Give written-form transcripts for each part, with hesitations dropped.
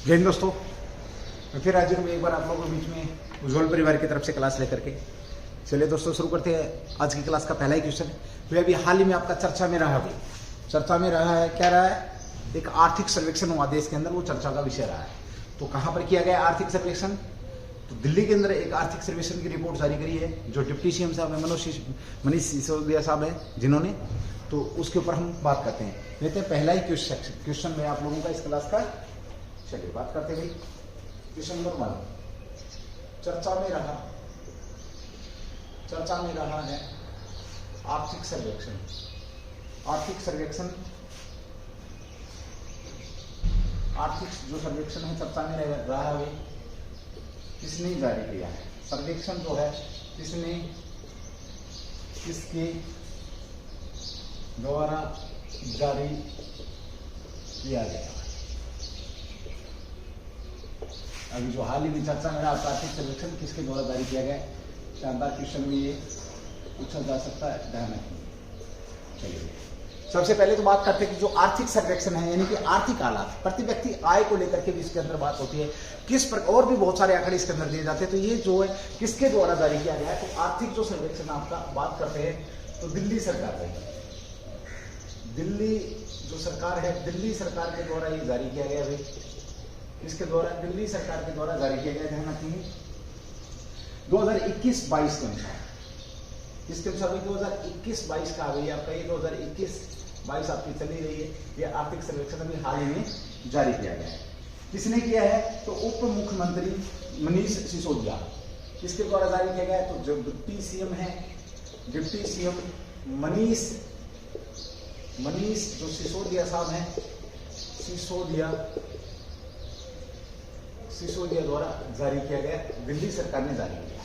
जय हिंद दोस्तों, मैं फिर हाजिर हूँ एक बार आप लोगों के बीच में उज्ज्वल परिवार की तरफ से क्लास लेकर के। चलिए दोस्तों शुरू करते हैं। आज की क्लास का पहला ही क्वेश्चन है। अभी हाल ही में आपका चर्चा में रहा है क्या रहा है, एक आर्थिक सर्वेक्षण हुआ देश के अंदर, वो चर्चा का विषय रहा है। तो कहाँ पर किया गया आर्थिक सर्वेक्षण? तो दिल्ली के अंदर एक आर्थिक सर्वेक्षण की रिपोर्ट जारी करी है, जो डिप्टी सीएम साहब है मनीष सिसोदिया साहब है जिन्होंने, तो उसके ऊपर हम बात करते हैं। लेते हैं पहला ही क्वेश्चन में आप लोगों का इस क्लास का। चलिए बात करते हैं भाई। क्वेश्चन नंबर 1 चर्चा में रहा है आर्थिक सर्वेक्षण। आर्थिक जो सर्वेक्षण है चर्चा में रहा है, किसने जारी किया है? सर्वेक्षण जो है किसके द्वारा जारी किया गया? अभी जो हाल ही में चर्चा में रहा आर्थिक सर्वेक्षण किसके द्वारा जारी किया गया? शानदार क्वेश्चन में ये पूछा जा सकता है, ध्यान रखिए। चलिए सबसे पहले तो बात करते हैं कि जो आर्थिक सर्वेक्षण है, यानी कि आर्थिक हालात, प्रति व्यक्ति आय को लेकर के भी इसके अंदर बात होती है, किस प्रकार, और भी बहुत सारे आंकड़े इसके अंदर दिए जाते हैं। तो ये जो है किसके द्वारा जारी किया गया है? तो आर्थिक जो सर्वेक्षण आपका बात करते हैं तो दिल्ली सरकार है। दिल्ली जो सरकार है, दिल्ली सरकार के द्वारा ये जारी किया गया है। किसके द्वारा? दिल्ली सरकार के द्वारा जारी किया गया। ध्यान रखिए 2021-22 के अनुसार, किसके अनुसार? 2021-22 का अभी आपका ये 2021-22 आपकी चली रही है। ये आर्थिक सर्वेक्षण अभी हाल ही में जारी किया गया है। किसने किया है? तो उप मुख्यमंत्री मनीष सिसोदिया, किसके द्वारा जारी किया गया है? तो जो डिप्टी सीएम है, डिप्टी सीएम मनीष जो सिसोदिया साहब है, सिसोदिया द्वारा जारी किया गया, दिल्ली सरकार ने जारी किया।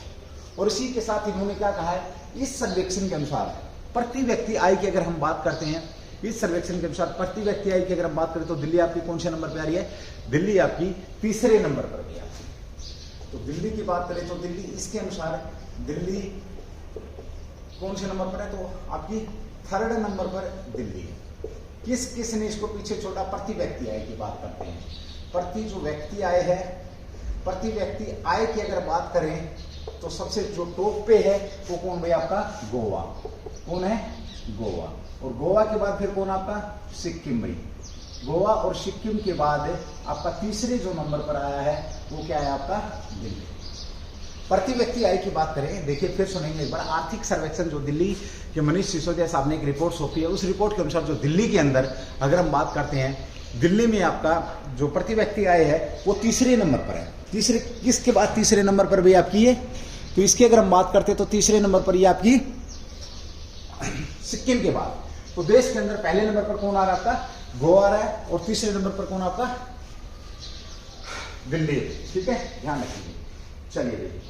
और इसी के साथ इन्होंने क्या कहा है? इस सर्वेक्षण के अनुसार प्रति व्यक्ति आय की अगर हम बात करते हैं, इस सर्वेक्षण के अनुसार प्रति व्यक्ति आय की अगर हम बात करें तो दिल्ली आपकी कौन से नंबर पे आ रही है? दिल्ली आपकी तीसरे नंबर पर भी आती है। तो दिल्ली की बात करें तो दिल्ली, इसके अनुसार दिल्ली कौन से नंबर पर है? तो आपकी 3rd नंबर पर दिल्ली है। किसने इसको पीछे छोड़ा? प्रति व्यक्ति आय की बात करते हैं। प्रति जो व्यक्ति आय है, प्रति व्यक्ति आय की अगर बात करें तो सबसे जो टॉप पे है वो कौन भाई? आपका गोवा। कौन है? गोवा। और गोवा के बाद फिर कौन? आपका सिक्किम भाई। गोवा और सिक्किम के बाद आपका तीसरे जो नंबर पर आया है वो क्या है? आपका दिल्ली। प्रति व्यक्ति आय की बात करें, देखिए फिर सुनेंगे एक बार। आर्थिक सर्वेक्षण जो दिल्ली के मनीष सिसोदिया साहब ने एक रिपोर्ट सौंपी है, उस रिपोर्ट के अनुसार जो दिल्ली के अंदर अगर हम बात करते हैं, दिल्ली में आपका जो प्रति व्यक्ति आय है वो तीसरे नंबर पर है। तीसरे किसके बाद तीसरे नंबर पर भी आपकी है? तो इसकी अगर हम बात करते हैं तो तीसरे नंबर पर ये आपकी सिक्किम के बाद। तो देश के अंदर पहले नंबर पर कौन आ रहा है? आपका गोवा आ रहा है, और तीसरे नंबर पर कौन आपका? दिल्ली। ठीक है, ध्यान रखिए। चलिए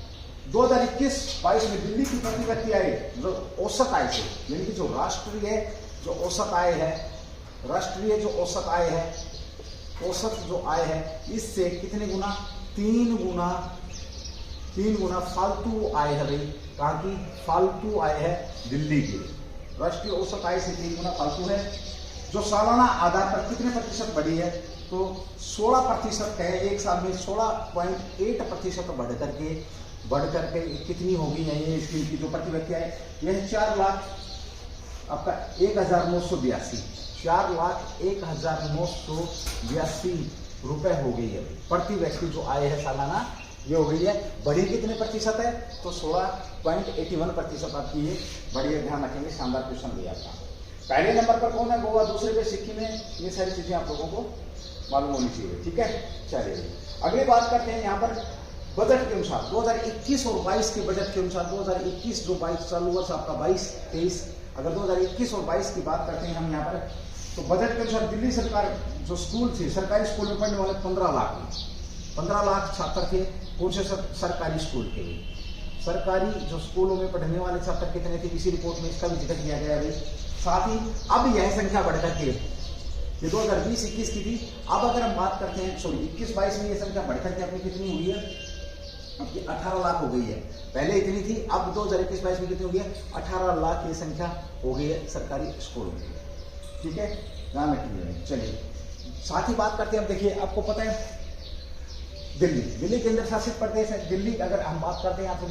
2021-22 में दिल्ली की प्रति व्यक्ति आय जो औसत आय से, यानी कि जो राष्ट्रीय जो औसत आय है, राष्ट्रीय जो औसत आय है, औसत जो आय है, इससे कितने गुना? 3 गुना फालतू आय है भाई। कहाँ की? फालतू आय है दिल्ली की। राष्ट्रीय औसत आय से 3 गुना फालतू है, जो सालाना आधार पर कितने प्रतिशत बढ़ी है? तो 16% है। एक साल में 16.8% बढ़ करके कितनी होगी? ये इसकी जो प्रति व्यक्ति आय, यह 4 लाख आपका 1,982 4,01,982 रुपए हो गई है प्रति व्यक्ति जो आय है सालाना, ये हो गई है। बढ़ी कितने प्रतिशत है? तो 16.81% आपकी ये बढ़ी है। ध्यान रखेंगे, शानदार क्वेश्चन दिया आपका। पहले नंबर पर कौन है? गोवा। दूसरे पे सिक्किम है। ये सारी चीजें आप लोगों को मालूम होनी चाहिए। ठीक है, चलिए अगली बात करते हैं। यहाँ पर बजट के अनुसार 2021 और 22 के बजट के अनुसार, 2021 जो 22 चालू वर्ष आपका 22-23, अगर 2021 और 22 की बात करते हैं हम यहाँ पर, तो बजट के अनुसार दिल्ली सरकार जो स्कूल थे, सरकारी स्कूल में पढ़ने वाले 15 लाख छात्र थे। कौन से? सरकारी स्कूल के। सरकारी जो स्कूलों में पढ़ने वाले छात्र कितने थे? इसी रिपोर्ट में इसका भी जिक्र किया गया है। साथ ही अब यह संख्या बढ़कर के, ये 2020-21 की थी, अब अगर हम बात करते हैं 21-22 में ये संख्या बढ़कर के अपनी कितनी हुई है? अब ये 18 लाख हो गई है। पहले इतनी थी, अब 2021-22 में कितनी हो गई है? 18 लाख की संख्या हो गई है सरकारी स्कूलों में। ठीक है, ध्यान रखिए। चलिए साथ ही बात करते हैं, अब देखिए आपको पता है दिल्ली केंद्र शासित प्रदेश है। दिल्ली अगर हम बात करते हैं यहाँ पर,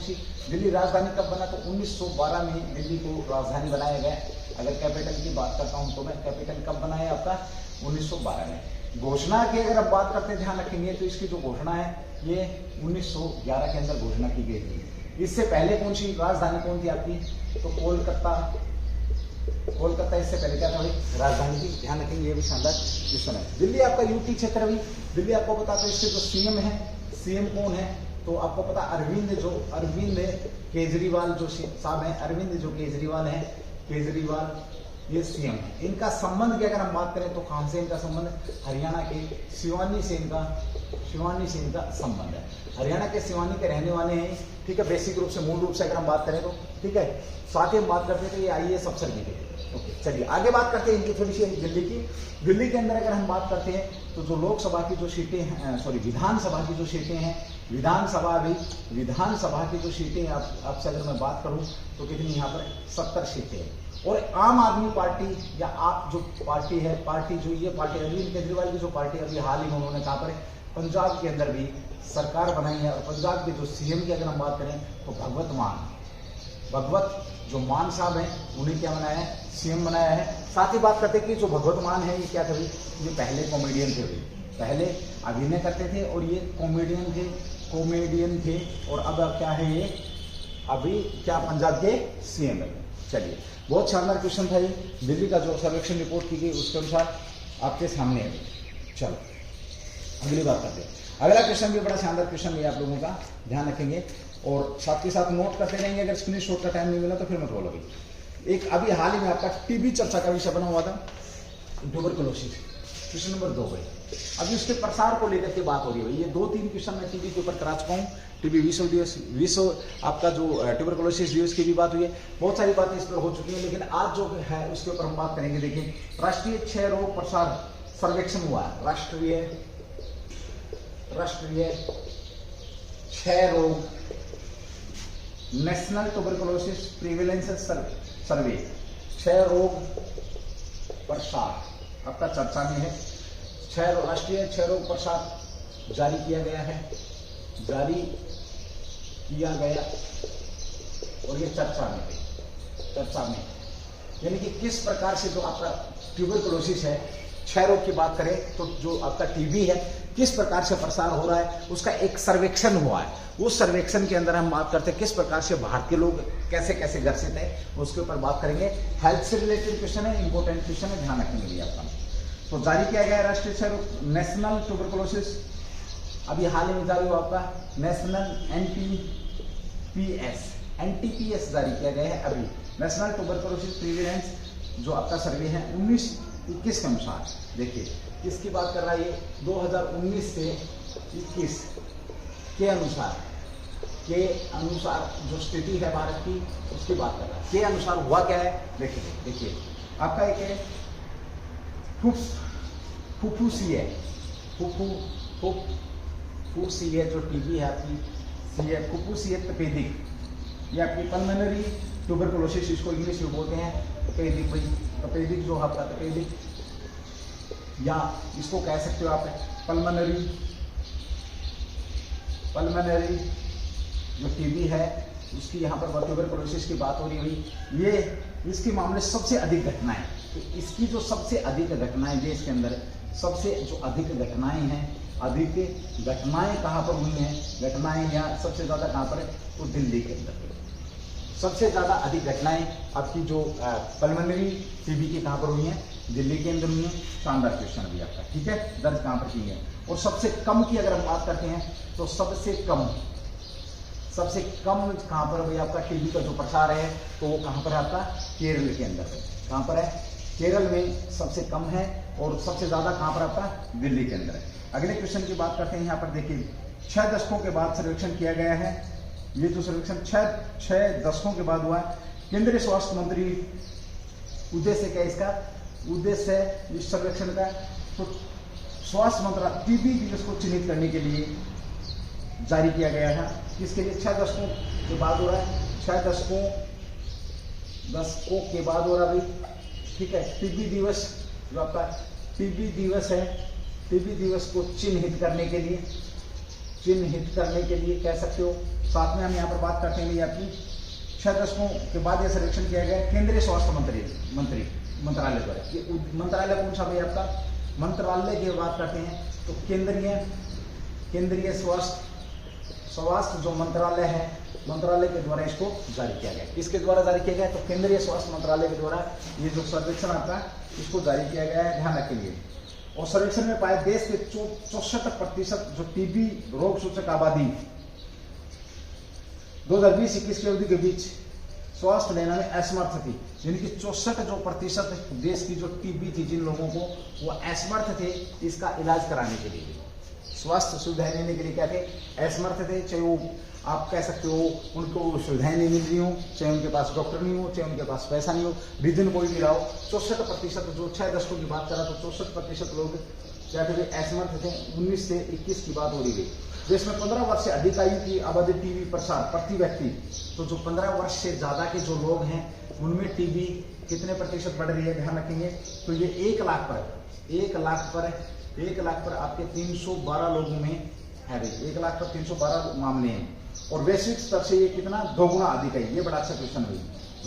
दिल्ली राजधानी कब बना, तो 1912 में दिल्ली को राजधानी बनाया गया। अगर कैपिटल की बात करता हूँ तो मैं कैपिटल कब बनाया आपका 1912 में। घोषणा की अगर आप बात करते हैं, ध्यान रखेंगे तो इसकी जो घोषणा है ये 1911 के अंदर घोषणा की गई थी। इससे पहले कौन सी राजधानी कौन थी आपकी, तो कोलकाता इससे पहले क्या था भाई, राजधानी की। ध्यान रखेंगे ये भी शानदार क्वेश्चन है। दिल्ली आपका यूटी क्षेत्र भी, दिल्ली आपको पता है इसके जो सीएम है, सीएम कौन है, तो आपको पता अरविंद केजरीवाल जो साहब है, अरविंद जो केजरीवाल है, केजरीवाल ये सीएम है। इनका संबंध की अगर हम बात करें तो कहां से इनका संबंध, हरियाणा के सिवानी से इनका संबंध है। हरियाणा के सिवानी के रहने वाले हैं, ठीक है, बेसिक रूप से, मूल रूप से अगर हम बात करें तो, ठीक है। साथ ही हम बात करते हैं तो ये IAS अफसर भी थे। ओके, चलिए आगे बात करते हैं इनकी थोड़ी सी दिल्ली की। दिल्ली के अंदर अगर हम बात करते हैं तो जो लोकसभा की जो सीटें हैं, सॉरी विधानसभा की जो सीटें हैं, विधानसभा की जो सीटें आपसे अगर मैं बात करूं तो कितनी यहाँ पर 70 सीटें हैं। और आम आदमी पार्टी या आप जो पार्टी है, जो ये पार्टी अरविंद केजरीवाल की जो पार्टी अभी हाल ही में उन्होंने कहा पर पंजाब के अंदर भी सरकार बनाई है। और पंजाब के जो सीएम की अगर हम बात करें तो भगवत जो मान साहब हैं उन्हें क्या बनाया है, सीएम बनाया है। साथ ही बात करते हैं कि जो भगवत मान है ये क्या थे, ये पहले कॉमेडियन थे, पहले अभिनय करते थे और ये कॉमेडियन थे और अब क्या है ये, अभी क्या पंजाब के सीएम है। चलिए, बहुत शानदार क्वेश्चन था ये। दिल्ली का जो सर्वेक्षण रिपोर्ट की गई उसके अनुसार आपके सामने है। चलो अगली बात करते हैं। अगला क्वेश्चन भी बड़ा शानदार क्वेश्चन है, आप लोगों का ध्यान रखेंगे और साथ के साथ नोट करते रहेंगे। अगर स्क्रीनशॉट का टाइम नहीं मिला तो फिर मत बोलोगे। एक अभी हाल ही में आपका टीबी चर्चा का विषय बना हुआ था, ट्यूबरकुलोसिस, क्वेश्चन नंबर 2 है। अभी उसके प्रसार को लेकर के बात हो रही है। ये 2-3 क्वेश्चन मैं टीबी के ऊपर करा चुका हूँ। टीबी विश्व आपका जो ट्यूबरकुलोसिस दिवस की भी बात हुई है, बहुत सारी बातें इस पर हो चुकी हैं, लेकिन आज जो है उसके ऊपर हम बात करेंगे। देखिए, राष्ट्रीय क्षय रोग प्रसार सर्वेक्षण हुआ है, राष्ट्रीय क्षय रोग नेशनल ट्यूबरकुलोसिस प्रिवेलेंस सर्वे, क्षय रोग प्रसार आपका चर्चा में है। राष्ट्रीय क्षय रोग प्रसार जारी किया गया और ये चर्चा में यानी कि किस प्रकार से जो आपका ट्यूबरकुलोसिस है, क्षय रोग की बात करें तो जो आपका टीबी है किस प्रकार से प्रसार हो रहा है उसका एक सर्वेक्षण हुआ है। उस सर्वेक्षण के अंदर हम बात करते हैं किस प्रकार से भारतीय लोग कैसे कैसे ग्रसित है, उसके ऊपर बात करेंगे। हेल्थ से रिलेटेड क्वेश्चन है, इंपॉर्टेंट क्वेश्चन है, ध्यान रखने के लिए आपका। तो जारी किया गया राष्ट्रीय क्षय रोग नेशनल ट्यूबरकुलोसिस, अभी हाल ही में जारी हुआ आपका नेशनल एनटीपीएस जारी किया गया है अभी, नेशनल ट्यूबरकुलोसिस प्रिवेलेंस जो आपका सर्वे है 19-21 के अनुसार। देखिए किसकी बात कर रहा है ये, 2019 से 21 के अनुसार जो स्थिति है भारत की उसकी बात कर रहा है। के अनुसार हुआ क्या है, देखिए आपका एक है फुफ्फुसीय जो टीबी है आपकी, फुफ्फुसीय तपेदिक, ये आपकी पल्मोनरी ट्यूबरकुलोसिस इसको इंग्लिश में बोलते हैं तपेदिक। भाई तपेदिक जो आपका तपेदिक या इसको कह सकते हो आप पल्मोनरी जो टीबी है उसकी यहाँ पर ट्यूबरकुलोसिस की बात हो रही हुई। ये इसके मामले सबसे अधिक घटनाएं, तो इसकी जो सबसे अधिक घटनाएं देश के अंदर सबसे जो अधिक घटनाएं हैं, अधिक घटनाएं कहाँ पर हुई हैं, घटनाएं यहाँ सबसे ज्यादा कहाँ पर है, तो दिल्ली के अंदर सबसे ज्यादा अधिक घटनाएं आपकी जो पल्मोनरी टीबी की कहाँ पर हुई हैं, दिल्ली के अंदर हुई है। शानदार क्वेश्चन भी आपका, ठीक है, दर्ज कहां पर की है। और सबसे कम की अगर हम बात करते हैं तो सबसे कम कहां पर भाई आपका टीबी का जो प्रसार है तो वो कहां पर है आपका, केरल के अंदर है। कहां पर है, केरल में सबसे कम है और सबसे ज्यादा कहां पर आपका, दिल्ली के अंदर है। अगले क्वेश्चन की बात करते हैं। यहाँ पर देखिए 6 दशकों के बाद सर्वेक्षण किया गया है। ये जो सर्वेक्षण 6 दशकों के बाद हुआ है। केंद्रीय स्वास्थ्य मंत्री, उद्देश्य क्या इसका, उद्देश्य है इस सर्वेक्षण का, तो स्वास्थ्य मंत्रालय टीबी दिवस को चिन्हित करने के लिए जारी किया गया है। किसके लिए, 6 दशकों के बाद हो रहा है, 6 दशकों के बाद हो रहा है भाई, ठीक है। टीबी दिवस जो आपका टीबी दिवस है, टीबी दिवस को चिन्हित करने के लिए चिन्हित करने के लिए कह सकते हो। साथ में हम यहाँ पर बात करते हैं आपकी 6 दशकों के बाद यह सर्वेक्षण किया गया केंद्रीय स्वास्थ्य मंत्रालय द्वारा। ये मंत्रालय कौन सा भाई आपका? मंत्रालय की बात करते हैं तो केंद्रीय स्वास्थ्य जो मंत्रालय है, मंत्रालय के द्वारा इसको जारी किया गया। किसके द्वारा जारी किया गया? तो केंद्रीय स्वास्थ्य मंत्रालय के द्वारा ये जो सर्वेक्षण आपका इसको जारी किया गया है, ध्यान रखेंगे। और सर्वेक्षण में पाया देश के 64% जो टीबी रोग सूचक आबादी 2020-21 की अवधि के बीच स्वास्थ्य लेने में असमर्थ थी, यानी कि 64% देश की जो टीबी थी, जिन लोगों को वो असमर्थ थे इसका इलाज कराने के लिए, स्वास्थ्य सुविधाएं लेने के लिए क्या थे? असमर्थ थे। चाहे वो आप कह सकते हो उनको सुविधाएं नहीं मिल रही हो, चाहे उनके पास डॉक्टर नहीं हो, चाहे उनके पास पैसा नहीं हो, रीजन कोई भी रहा हो, 64% जो 6 दशकों की बात करा तो 64% लोग क्या थे? असमर्थ थे। 19 से 21 की बात हो रही है। देश में 15 वर्ष से अधिक आयु की आबादी टीबी प्रसार प्रति व्यक्ति, तो जो 15 वर्ष से ज्यादा के जो लोग हैं उनमें टीबी कितने प्रतिशत बढ़ रही है, ध्यान रखेंगे। तो ये 1 लाख पर आपके 312 लोगों में है भाई, 1 लाख पर 312 मामले हैं। और वैश्विक स्तर से ये कितना? 2 गुना अधिक है। ये बड़ा अच्छा क्वेश्चन है।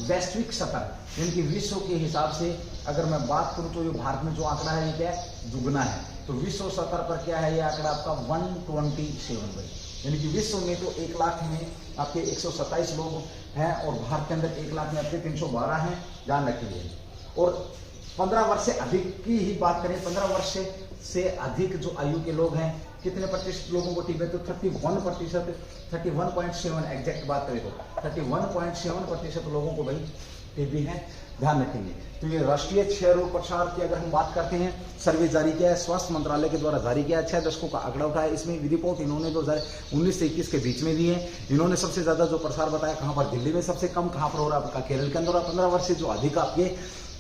वैश्विक स्तर यानी कि विश्व के हिसाब से अगर मैं बात करूं तो ये भारत में जो आंकड़ा है ये क्या है? दुगना है। तो विश्व स्तर पर क्या है ये आंकड़ा आपका 127 भाई, यानी कि विश्व में तो 1 लाख में आपके 127 लोग हैं और भारत के अंदर 1 लाख में आपके 312 हैं, ध्यान रखिए। और 15 वर्ष से अधिक की ही बात करें, 15 वर्ष से अधिक जो आयु के लोग हैं कितने प्रतिशत लोगों को टीबी? तो 31.7 एग्जैक्ट बात करें तो 31.7% लोगों को भाई टीबी है, ध्यान रखेंगे। तो ये राष्ट्रीय क्षय रोग प्रसार की अगर हम बात करते हैं, सर्वे जारी किया है, स्वास्थ्य मंत्रालय के द्वारा जारी किया है, 6 दशकों का आंकड़ा उठाया। इसमें रिपोर्ट इन्होंने 2019 से 21 के बीच में दी है। इन्होंने सबसे ज्यादा जो प्रसार बताया कहां पर? दिल्ली में सबसे कम, कहां पर हो रहा है आपका? केरल के अंदर। 15 वर्ष से जो अधिक आपके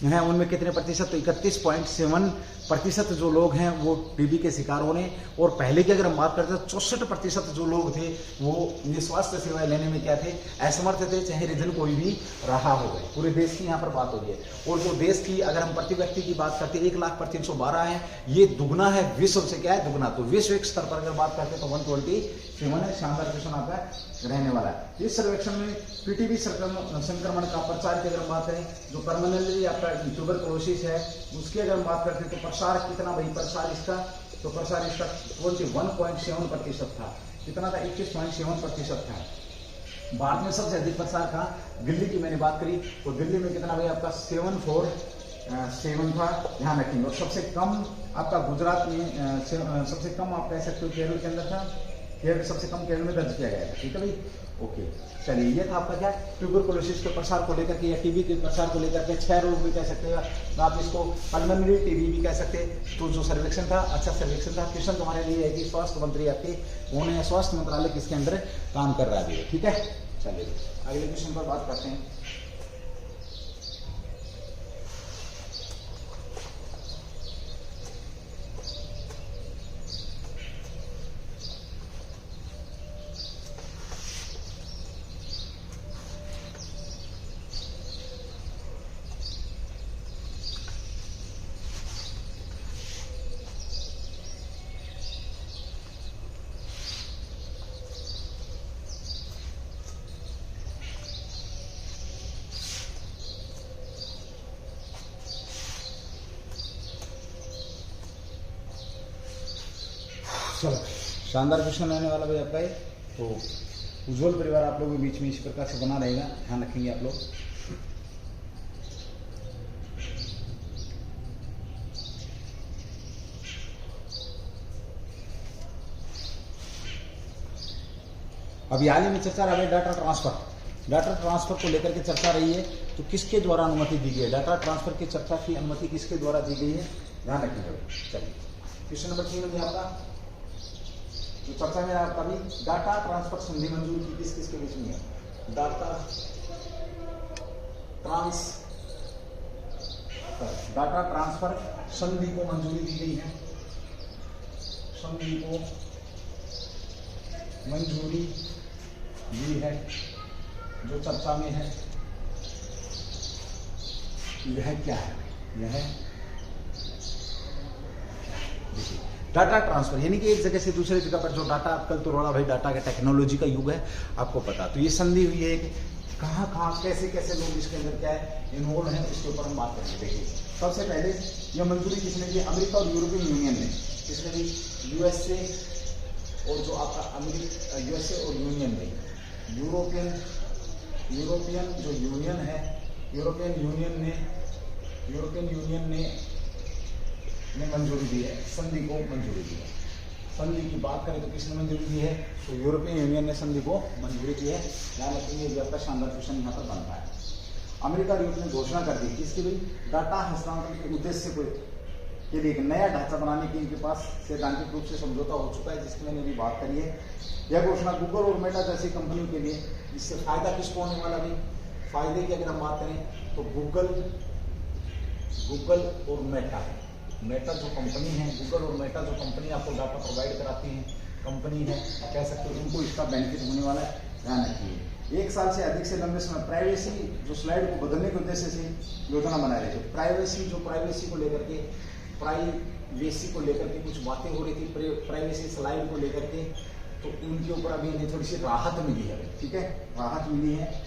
हैं उनमें कितने प्रतिशत? तो 31.7% जो लोग हैं वो टीबी के शिकार हो रहे हैं। और पहले की अगर हम बात करते हैं 64% जो लोग थे वो ये स्वास्थ्य सेवाएं लेने में क्या थे? असमर्थ थे, चाहे रीजन कोई भी रहा हो। पूरे देश की यहाँ पर बात हो रही है। और जो देश की अगर हम प्रति व्यक्ति की बात करते हैं 1 लाख पर 312 है, ये दुगना है विश्व से। क्या है? दुगना। तो विश्व स्तर पर अगर बात करते हैं तो 127 है। शानदार क्वेश्चन आपका रहने वाला है। इस सर्वेक्षण में पीटीबी संक्रमण का प्रचार की अगर हम बात करें, जो परमानेंटली आपका ट्यूबरकुलोसिस है उसकी अगर हम बात करते हैं तो प्रसार कितना भाई? प्रसार इसका 21.7% था। कितना था? 21.7% था। भारत में सबसे अधिक प्रसार था दिल्ली की मैंने बात करी तो दिल्ली में कितना भाई आपका? 747 था, ध्यान रखेंगे। और सबसे कम आपका गुजरात में, सबसे कम आप कह सकते हो केरल के अंदर था। सबसे कम केरल में दर्ज किया गया था। ठीक है भाई, ओके। चलिए, ये था आपका क्या? ट्यूबरकुलोसिस के प्रसार को लेकर के या टीबी के प्रसार को लेकर के। 6 रोग भी कह सकते हैं आप इसको, पल्मोनरी टीबी भी कह सकते हैं। तो जो सर्वेक्षण था अच्छा सर्वेक्षण था। क्वेश्चन तुम्हारे लिए है कि स्वास्थ्य मंत्री आपके कौन है? स्वास्थ्य मंत्रालय किसके अंदर काम कर रहा है? ठीक है, चलिए अगले क्वेश्चन पर बात करते हैं। चलो, शानदार क्वेश्चन रहने वाला भाई आपका। तो उज्जवल परिवार आप लोगों के बीच में इसी प्रकार से बना रहेगा, ध्यान रखेंगे आप लोग। अभी हाल ही में चर्चा रहा है डाटा ट्रांसफर को लेकर के चर्चा रही है। तो किसके द्वारा अनुमति दी गई है? डाटा ट्रांसफर की चर्चा की अनुमति किसके द्वारा दी गई है? ध्यान रखेंगे। चलिए, क्वेश्चन नंबर 3 में आपका जो चर्चा में आपका भी डाटा ट्रांसफर संधि मंजूर की किसके बीच में है? डाटा ट्रांसफर संधि को मंजूरी दी गई है। संधि को मंजूरी दी है जो चर्चा में है। यह क्या है? यह देखिए डाटा ट्रांसफर यानी कि एक जगह से दूसरे जगह पर जो डाटा, आजकल तो रोड़ा भाई डाटा का टेक्नोलॉजी का युग है, आपको पता। तो ये संधि हुई है कि कहाँ कहाँ कैसे कैसे लोग इसके अंदर क्या है इन्वॉल्व हैं, इसके ऊपर हम बात करेंगे। देखिए सबसे पहले यह मंजूरी किसने दी? अमेरिका और यूरोपियन यूनियन ने। किसने दी? यूएसए और जो आपका अमेरिका, यूएसए और यूनियन ने, यूरोपियन जो यूनियन है, यूरोपियन यूनियन ने मंजूरी दी है, संधि को मंजूरी दी है। संधि की बात करें तो किसने मंजूरी दी है? तो यूरोपियन यूनियन ने संधि को मंजूरी दी है। ध्यान रखेंगे, ये आपका शानदार क्वेश्चन यहाँ पर बनता है। अमेरिका और यूरोप ने घोषणा कर दी किसकी भी? डाटा हस्तांतरण के उद्देश्य के लिए एक नया ढांचा बनाने की इनके पास सैद्धांतिक रूप से समझौता हो चुका है, जिसकी मैंने भी बात करी है। यह घोषणा गूगल और मेटा जैसी कंपनियों के लिए, इससे फायदा किसको होने वाला भी? फायदे की अगर हम बात करें तो गूगल और मेटा है। मेटा जो कंपनी है, गूगल और मेटा जो कंपनी आपको डाटा प्रोवाइड कराती है, कंपनी है, कह सकते हो उनको इसका बेनिफिट होने वाला है। ध्यान रखिए, 1 साल से अधिक से लंबे समय प्राइवेसी जो स्लाइड को बदलने के उद्देश्य से योजना बना रहे थे। प्राइवेसी को लेकर के कुछ बातें हो रही थी, प्राइवेसी स्लाइड को लेकर के, तो इनके ऊपर अभी इन्हें थोड़ी सी राहत मिली है। ठीक है, राहत मिली है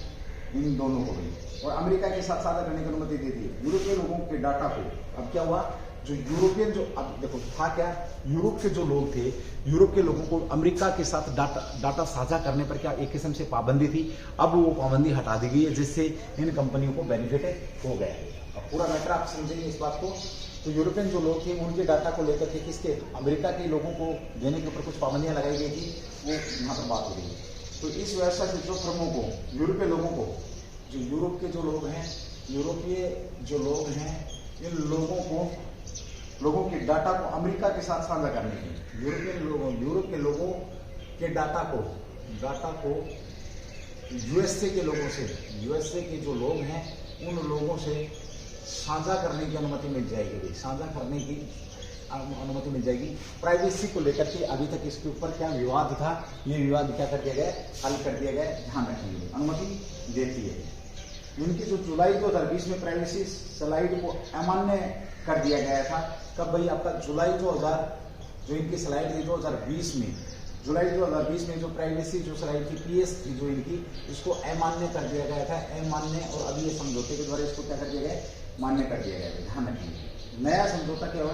इन दोनों को भी, और अमेरिका के साथ साझा करने की अनुमति दी थी। यूरोपीय लोगों के डाटा को, अब क्या हुआ, जो यूरोपियन जो, अब देखो था क्या, यूरोप के जो लोग थे, यूरोप के लोगों को अमेरिका के साथ डाटा साझा करने पर क्या एक किस्म से पाबंदी थी। अब वो पाबंदी हटा दी गई है, जिससे इन कंपनियों को बेनिफिट हो गया है। अब पूरा मैटर आप समझेंगे इस बात को। तो यूरोपियन जो लोग थे उनके डाटा को लेकर के किसके, अमेरिका के लोगों को देने के ऊपर कुछ पाबंदियां लगाई गई थी, वो यहाँ पर बात हो रही है। तो इस व्यवस्था से जो फर्मों को, यूरोपीय लोगों को, जो यूरोप के जो लोग हैं, यूरोपीय जो लोग हैं, इन लोगों के डाटा को अमेरिका के साथ साझा करने की, यूरोप के लोगों के डाटा को यूएसए के लोगों से, यूएसए के जो लोग हैं उन लोगों से साझा करने की अनुमति मिल जाएगी, साझा करने की अनुमति मिल जाएगी। प्राइवेसी को लेकर के अभी तक इसके ऊपर क्या विवाद था, ये विवाद क्या कर दिया गया, हल कर दिया गया। ध्यान रखेंगे, अनुमति देती है। इनकी जो जुलाई 2020 में प्राइवेसी स्लाइड को अमान्य कर दिया गया था। कब भाई? आपका जुलाई 2000, जो इनकी स्लाइड थी 2020 में, जुलाई 2020 में जो प्राइवेसी जो स्लाइड की पीएस थी जो इनकी, उसको अमान्य कर दिया गया था, अमान्य। और अभी ये समझौते के द्वारा इसको क्या कर दिया गया, मान्य कर दिया गया। ध्यान रखिए, नया समझौता क्या हुआ,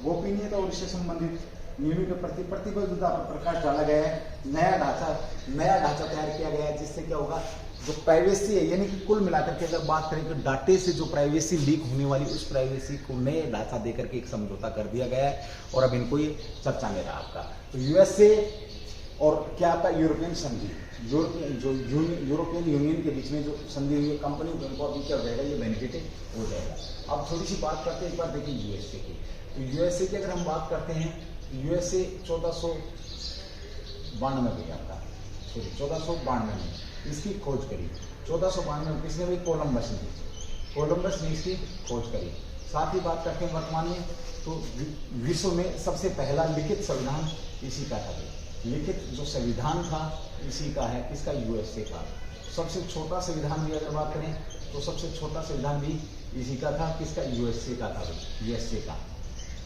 गोपनीयता और इससे संबंधित नियमों के प्रति प्रतिबद्धता पर प्रकाश डाला गया है। नया ढांचा तैयार किया गया है, जिससे क्या होगा, जो प्राइवेसी है, यानी कि कुल मिलाकर के अगर बात करें तो डाटे से जो प्राइवेसी लीक होने वाली, उस प्राइवेसी को नए ढांचा देकर के एक समझौता कर दिया गया है। और अब इनको ये चर्चा में रहा आपका। तो यूएसए और क्या आपका यूरोपियन संधि, यूरोपियन यूनियन के बीच में जो संधि हुई है, कंपनी को अभी क्या हो जाएगा, ये बेनिफिट हो जाएगा। अब थोड़ी सी बात करते हैं एक बार, देखिए यूएसए की। तो यूएसए की अगर हम बात करते हैं, यूएसए 1492 में आपका, 1492 में इसकी खोज करी। 1492 में किसने भी? कोलंबस ने इसकी खोज करी। साथ ही बात करते हैं वर्तमान में, तो विश्व में सबसे पहला लिखित संविधान इसी का था। लिखित जो संविधान था इसी का है, किसका? यूएसए का। सबसे छोटा संविधान भी अगर बात करें तो सबसे छोटा संविधान भी इसी का था, किसका? यूएसए का था, यूएसए का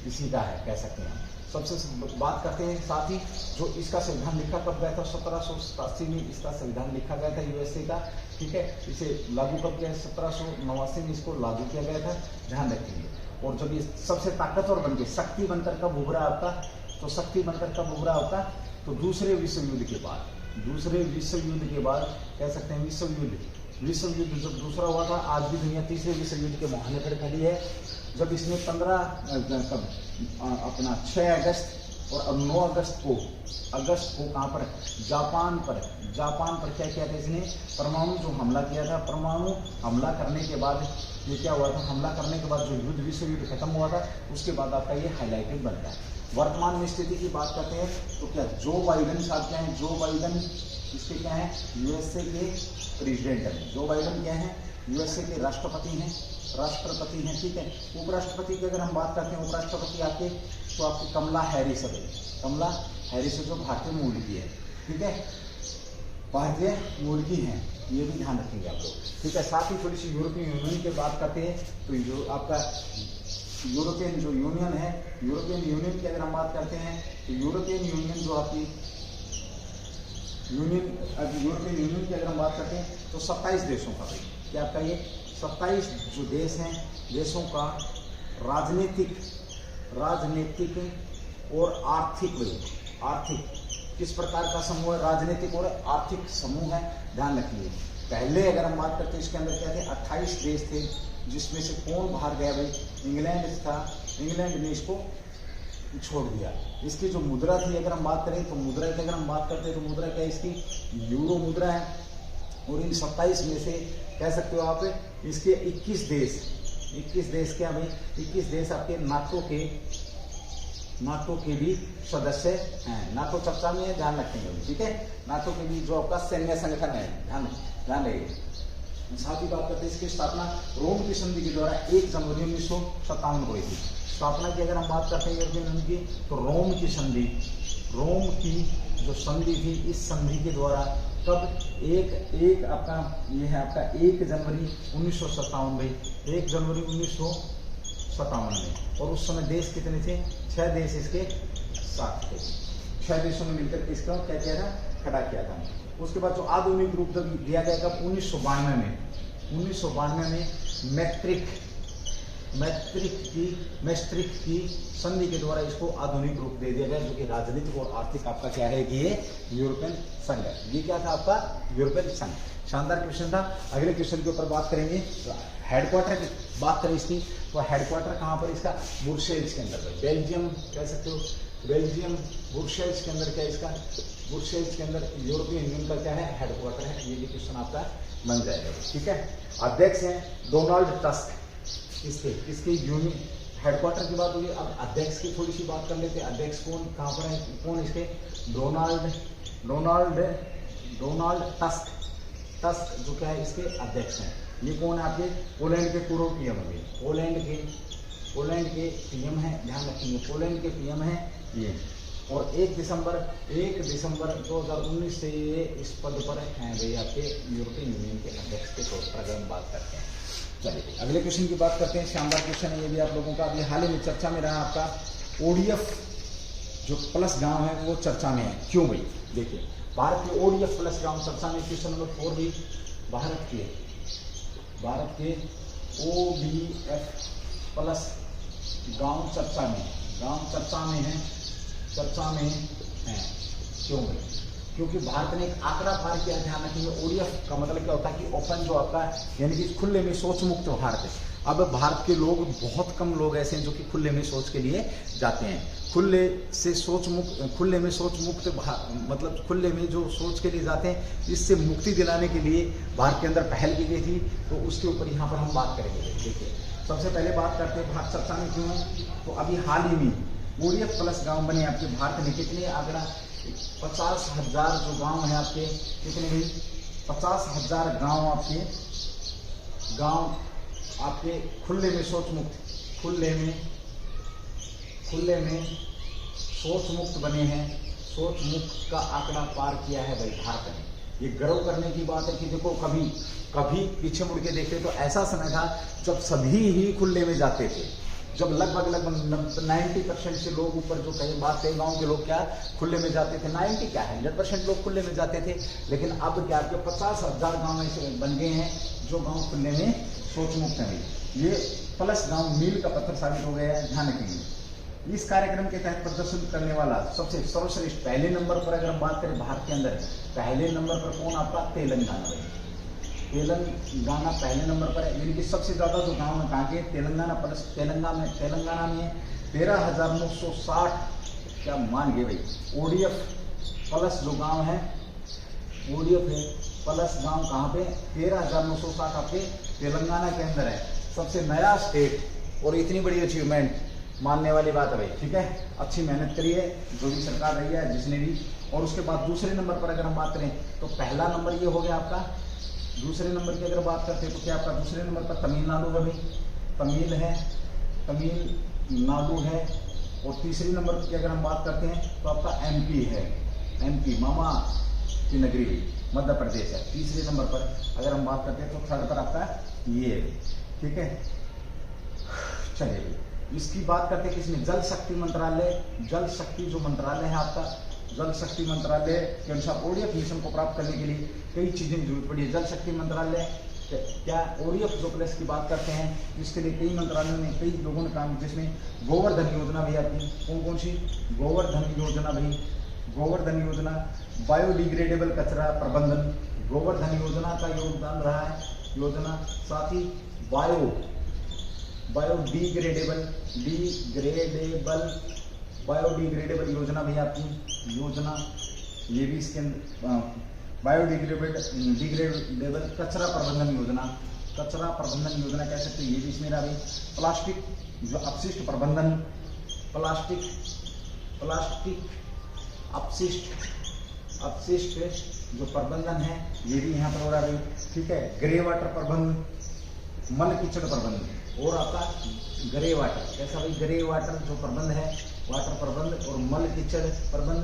इसी का है, कह सकते हैं। सबसे बात करते हैं साथ ही, जो इसका संविधान लिखा कब गया था, 1787 में इसका संविधान लिखा गया था यूएसए का। ठीक है, इसे लागू कब किया? 1789 में इसको लागू किया गया था। ध्यान रखिए। और जब ये सबसे ताकतवर बनके, शक्ति बनकर कब उभरा आपका, तो शक्ति बनकर कब उभरा आपका, तो दूसरे विश्व युद्ध के बाद कह सकते हैं विश्व युद्ध जब दूसरा हुआ था। आज भी दुनिया तीसरे विश्व युद्ध के मुहाने पर खड़ी है। जब इसने 6 अगस्त और अब 9 अगस्त को कहाँ पर, जापान पर क्या किया था इसने, परमाणु जो हमला किया था। परमाणु हमला करने के बाद ये क्या हुआ था, हमला करने के बाद जो विश्व युद्ध खत्म हुआ था, उसके बाद आपका ये हाईलाइटेड बनता है। वर्तमान में स्थिति की बात करते हैं तो क्या जो बाइडन साहब क्या है, जो बाइडन इसके क्या है, यूएसए के प्रेसिडेंट हैं। जो बाइडन क्या है, यूएसए के राष्ट्रपति हैं। ठीक है। उपराष्ट्रपति की अगर हम बात करते हैं, उपराष्ट्रपति आपके तो आपकी कमला हैरिस है। कमला हैरिस जो भारतीय मूल की है। ठीक है, भारतीय मूल की हैं, ये भी ध्यान रखेंगे आप लोग। ठीक है, साथ ही थोड़ी सी यूरोपियन यूनियन की बात करते हैं तो जो आपका यूरोपियन जो यूनियन है, यूरोपियन यूनियन की अगर हम बात करते हैं तो यूरोपियन यूनियन जो आपकी यूरोपियन यूनियन की अगर हम बात करते हैं तो 27 देशों का, भाई क्या आपका ये 27 जो देश हैं, देशों का राजनीतिक और आर्थिक किस प्रकार का समूह है, राजनीतिक और आर्थिक समूह है, ध्यान रखिए। पहले अगर हम बात करते हैं इसके अंदर क्या थे, 28 देश थे, जिसमें से कौन बाहर गया भाई, इंग्लैंड था, इंग्लैंड ने इसको छोड़ दिया। इसकी जो मुद्रा थी अगर हम बात करें तो मुद्रा की अगर हम बात करते हैं तो मुद्रा क्या है इसकी, यूरो मुद्रा है। और इन 27 में से कह सकते हो आप इसके 21 देश क्या भाई, 21 देश आपके नाटो के भी सदस्य हैं। नाटो चर्चा में है, ध्यान रखेंगे, ठीक है। नाटो के भी जो आपका सैन्य संगठन है, ध्यान रखिए। साथ ही बात करते हैं इसकी स्थापना रोम की संधि के द्वारा 1 जनवरी 1957 को हुई थी। स्थापना की अगर हम बात करते हैं यूरोपियन यूनियन की तो रोम की जो संधि थी, इस संधि के द्वारा कब एक आपका ये है आपका 1 जनवरी 1957 में, 1 जनवरी 1957 में। और उस समय देश कितने थे, 6 देश इसके साथ थे। 6 देशों ने मिलकर इसका क्या किया था, खड़ा किया था। उसके बाद जो आधुनिक रूप दिया गया कब, 1992 में मैस्ट्रिक्ट की संधि के द्वारा इसको आधुनिक रूप दे दिया गया, जो कि राजनीतिक और आर्थिक आपका क्या है कि ये यूरोपियन संघ है। ये क्या था आपका, यूरोपियन संघ। शानदार क्वेश्चन था। अगले क्वेश्चन के ऊपर बात करेंगे। हेडक्वार्टर की बात करें इसकी तो हेडक्वार्टर कहाँ पर इसका, ब्रुसेल्स के अंदर, बेल्जियम कह सकते हो, बेल्जियम ब्रुसेल्स के अंदर क्या इसका, ब्रुसेल्स के अंदर यूरोपियन यूनियन का क्या है, हेडक्वार्टर है। ये भी क्वेश्चन आपका बन जाएगा, ठीक है। अध्यक्ष हैं डोनाल्ड टस्क, इसके यूनियन हेडक्वार्टर की बात होगी। अब अध्यक्ष की थोड़ी सी बात कर लेते हैं। अध्यक्ष कौन कहाँ पर है, कौन इसके, डोनाल्ड टस्क जो क्या है इसके अध्यक्ष हैं। ये कौन है आपके, पोलैंड के पूर्व पीएम है, पोलैंड के पीएम है, ध्यान रखेंगे, पोलैंड के पीएम है ये। और 1 दिसंबर 2019 से ये इस पद पर हैं भाई आपके यूरोपियन यूनियन के अध्यक्ष के तौर पर अगर हम बात करते हैं। चलिए अगले क्वेश्चन की बात करते हैं। शानदार क्वेश्चन है ये भी आप लोगों का, अभी हाल ही में चर्चा में रहा आपका ODF जो प्लस गांव है वो चर्चा में है। क्यों भाई, देखिए भारत के ODF प्लस गांव चर्चा में। क्वेश्चन नंबर 4 भी भारत के ODF प्लस गांव चर्चा में है। क्यों भाई, क्योंकि भारत ने एक आंकड़ा पार किया, ध्यान रखेंगे। ODF का मतलब क्या होता है कि ओपन जो आपका यानी कि खुले में सोच मुक्त भारत है। अब भारत के लोग, बहुत कम लोग ऐसे हैं जो कि खुले में सोच के लिए जाते हैं। खुले में सोच मुक्त मतलब खुले में जो सोच के लिए जाते हैं, इससे मुक्ति दिलाने के लिए भारत के अंदर पहल की गई थी। तो उसके ऊपर यहाँ पर हम बात करेंगे। देखिए सबसे पहले बात करते हैं भारत चर्चा में क्यों है, तो अभी हाल ही में ODF प्लस गाँव बने आपके भारत में। कितने आंकड़ा, 50,000 जो गांव है आपके, कितने भी 50,000 गांव आपके खुले में सोच मुक्त बने हैं। सोच मुक्त का आंकड़ा पार किया है भाई भारत ने। ये गर्व करने की बात है कि देखो कभी पीछे मुड़ के देखे तो ऐसा समय था जब सभी ही खुले में जाते थे, जब लगभग 90% से लोग ऊपर जो कई गांव के लोग क्या खुले में जाते थे, 90 क्या 100% लोग खुले में जाते थे। लेकिन अब क्या आपके 50,000 गांव ऐसे बन गए हैं जो गांव खुले में सोच मुक्त हैं। ये प्लस गांव मील का पत्थर साबित हो गया है, ध्यान रखेंगे। इस कार्यक्रम के तहत प्रदर्शन करने वाला सबसे सर्वश्रेष्ठ पहले नंबर पर अगर हम बात करें भारत के अंदर, पहले नंबर पर कौन आपका, तेलंगाना पहले नंबर पर है। यानी कि सबसे ज्यादा जो गांव है कहाँ के, तेलंगाना में 13,960 क्या मान गए भाई। ODF प्लस जो गांव है, ODF है प्लस गांव कहाँ पे, 13,960 आपके तेलंगाना के अंदर है। सबसे नया स्टेट और इतनी बड़ी अचीवमेंट मानने वाली बात है भाई, ठीक है। अच्छी मेहनत करी है जो भी सरकार रही है, जिसने भी। और उसके बाद दूसरे नंबर पर अगर हम बात करें तो पहला नंबर ये हो गया आपका। दूसरे नंबर की अगर बात करते हैं तो क्या आपका दूसरे नंबर पर तमिलनाडु है भाई, तमिलनाडु है। और तीसरे नंबर की अगर हम बात करते हैं तो आपका MP है, MP मामा की नगरी मध्य प्रदेश है। तीसरे नंबर पर अगर हम बात करते हैं तो थर्ड पर आपका ये, ठीक है। चलिए इसकी बात करते हैं किसमें, जल शक्ति मंत्रालय। जल शक्ति जो मंत्रालय है आपका, जल शक्ति मंत्रालय के अनुसार ओडीएफ मिशन को प्राप्त करने के लिए कई चीजें की जरूरत पड़ी है। जल शक्ति मंत्रालय क्या ओडीएफ जो प्लस की बात करते हैं, इसके लिए कई मंत्रालयों ने कई लोगों ने काम, जिसमें गोवर्धन योजना भी आती है। कौन कौन सी, गोवर्धन योजना भी, गोवर्धन योजना, बायोडिग्रेडेबल कचरा प्रबंधन, गोवर्धन योजना का योगदान रहा है योजना। साथ ही बायोडिग्रेडेबल योजना भी आती है योजना, ये भी इसके अंदर बायोडिग्रेडेबल कचरा प्रबंधन योजना, कचरा प्रबंधन योजना कह सकते हैं, ये भी इसमें रहा भी। प्लास्टिक जो अपशिष्ट प्रबंधन, प्लास्टिक अपशिष्ट जो प्रबंधन है, ये भी यहाँ पर हो रहा है, ठीक है। ग्रे वाटर प्रबंधन, मल कीचड़ प्रबंधन, और आपका ग्रे वाटर, कैसा भाई, ग्रे वाटर जो प्रबंध है, वाटर प्रबंध, और मल कीचड़ प्रबंध,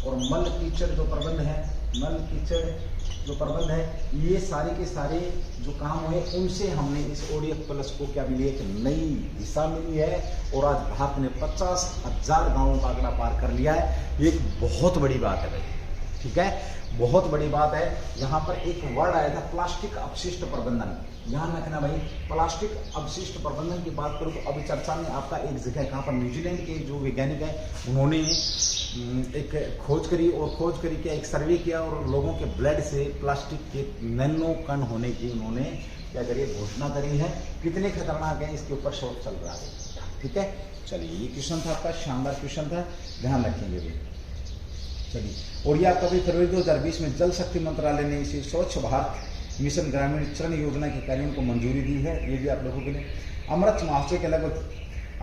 और मल कीचड़ जो प्रबंध है, मल कीचड़ जो प्रबंध है, ये सारे के सारे जो काम हुए उनसे हमने इस ओडीएफ प्लस को क्या मिली, एक नई दिशा मिली है। और आज भारत ने 50,000 गांवों का आंकड़ा पार कर लिया है। ये एक बहुत बड़ी बात है भाई, ठीक है, बहुत बड़ी बात है। यहाँ पर एक वर्ड आया था प्लास्टिक अपशिष्ट प्रबंधन, ध्यान रखना भाई। प्लास्टिक अपशिष्ट प्रबंधन की बात करूँ तो अभी चर्चा में आपका एक जगह कहाँ पर, न्यूजीलैंड के जो वैज्ञानिक हैं उन्होंने एक खोज करी, और खोज करी के एक सर्वे किया, और लोगों के ब्लड से प्लास्टिक के नैनो कण होने की उन्होंने क्या करी, घोषणा करी है। कितने खतरनाक है इसके ऊपर शोध चल रहा है, ठीक है। चलिए, ये क्वेश्चन था आपका, शानदार क्वेश्चन था, ध्यान रखेंगे भी। चलिए, और ये आपका भी फरवरी 2020 में जल शक्ति मंत्रालय ने इसे स्वच्छ भारत मिशन ग्रामीण चरण योजना के कार्यों को मंजूरी दी है। ये भी आप लोगों के लिए अमृत महोत्सव के लगभग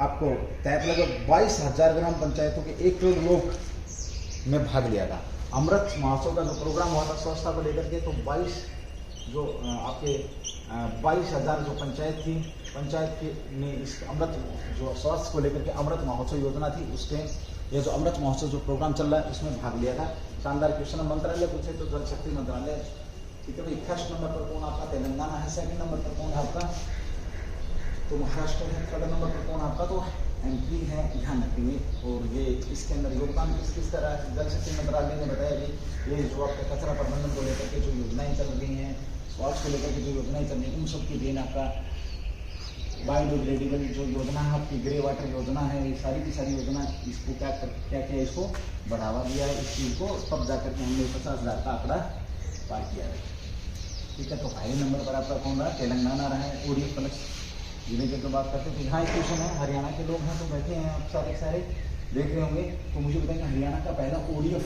आपको तहत लगभग 22,000 ग्राम पंचायतों के 1 करोड़ लोग में भाग लिया था। अमृत महोत्सव का जो प्रोग्राम हुआ था स्वच्छता को लेकर के, तो 22,000 जो पंचायत थी, पंचायत के ने इस अमृत जो स्वास्थ्य को लेकर के अमृत महोत्सव योजना थी, उसके ये जो अमृत महोत्सव जो प्रोग्राम चल रहा है उसमें भाग लिया था। शानदार क्वेश्चन। मंत्रालय पूछे तो जल शक्ति मंत्रालय, ठीक है भाई। फर्स्ट नंबर पर कौन आपका, तेलंगाना है। सेकंड नंबर पर कौन आपका, तो महाराष्ट्र है। थर्ड नंबर पर कौन आपका, तो एमपी है, ध्यान रखेंगे। और ये इसके अंदर योगदान किस तरह जल शक्ति मंत्रालय ने बताया कि ये जो आपका कचरा प्रबंधन को लेकर के जो योजनाएं चल रही हैं, स्वास्थ्य को लेकर के जो योजनाएं चल रही हैं, उन सब की देन आपका बायोडिग्रेडेबल जो योजना है आपकी, ग्रे वाटर योजना है, ये सारी की सारी योजना, इसको क्या किया, इसको बढ़ावा दिया है इस चीज़ को, तब जाकर के हमने 50,000 का आंकड़ा पार किया है, ठीक है। तो पहले नंबर पर आपका कौन रहा, तेलंगाना रहा है। ओडीएफ प्लस जिले की तो बात करते हैं, तो यहाँ एक क्वेश्चन है, हरियाणा के लोग हैं तो बैठे हैं आप सारे देख रहे होंगे, तो मुझे बताएंगे हरियाणा का पहला ओडीएफ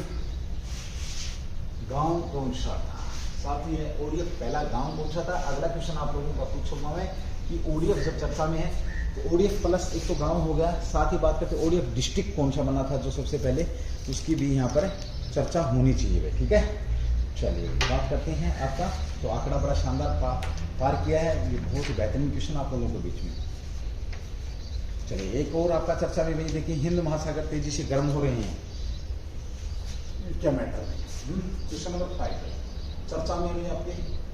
गाँव कौन सा था। साथ ही ओडीएफ पहला गाँव कौन सा था। अगला क्वेश्चन आप लोगों का पूछूंगा मैं कि ओडीएफ जब चर्चा में है तो ओडीएफ प्लस एक तो गांव हो गया, साथ ही बात करते ओडीएफ डिस्ट्रिक्ट कौन सा बना था जो सबसे पहले, उसकी भी यहाँ पर चर्चा होनी चाहिए, ठीक है। चलिए बात करते हैं आपका, तो आंकड़ा बड़ा शानदार पार किया है, ये बहुत ही बेहतरीन क्वेश्चन आप लोगों के बीच में। चलिए एक और आपका चर्चा में भी देखिए, हिंद महासागर तेजी से गर्म हो रहे हैं, क्या मैटर है। क्वेश्चन नंबर 5 चर्चा में भी आपके,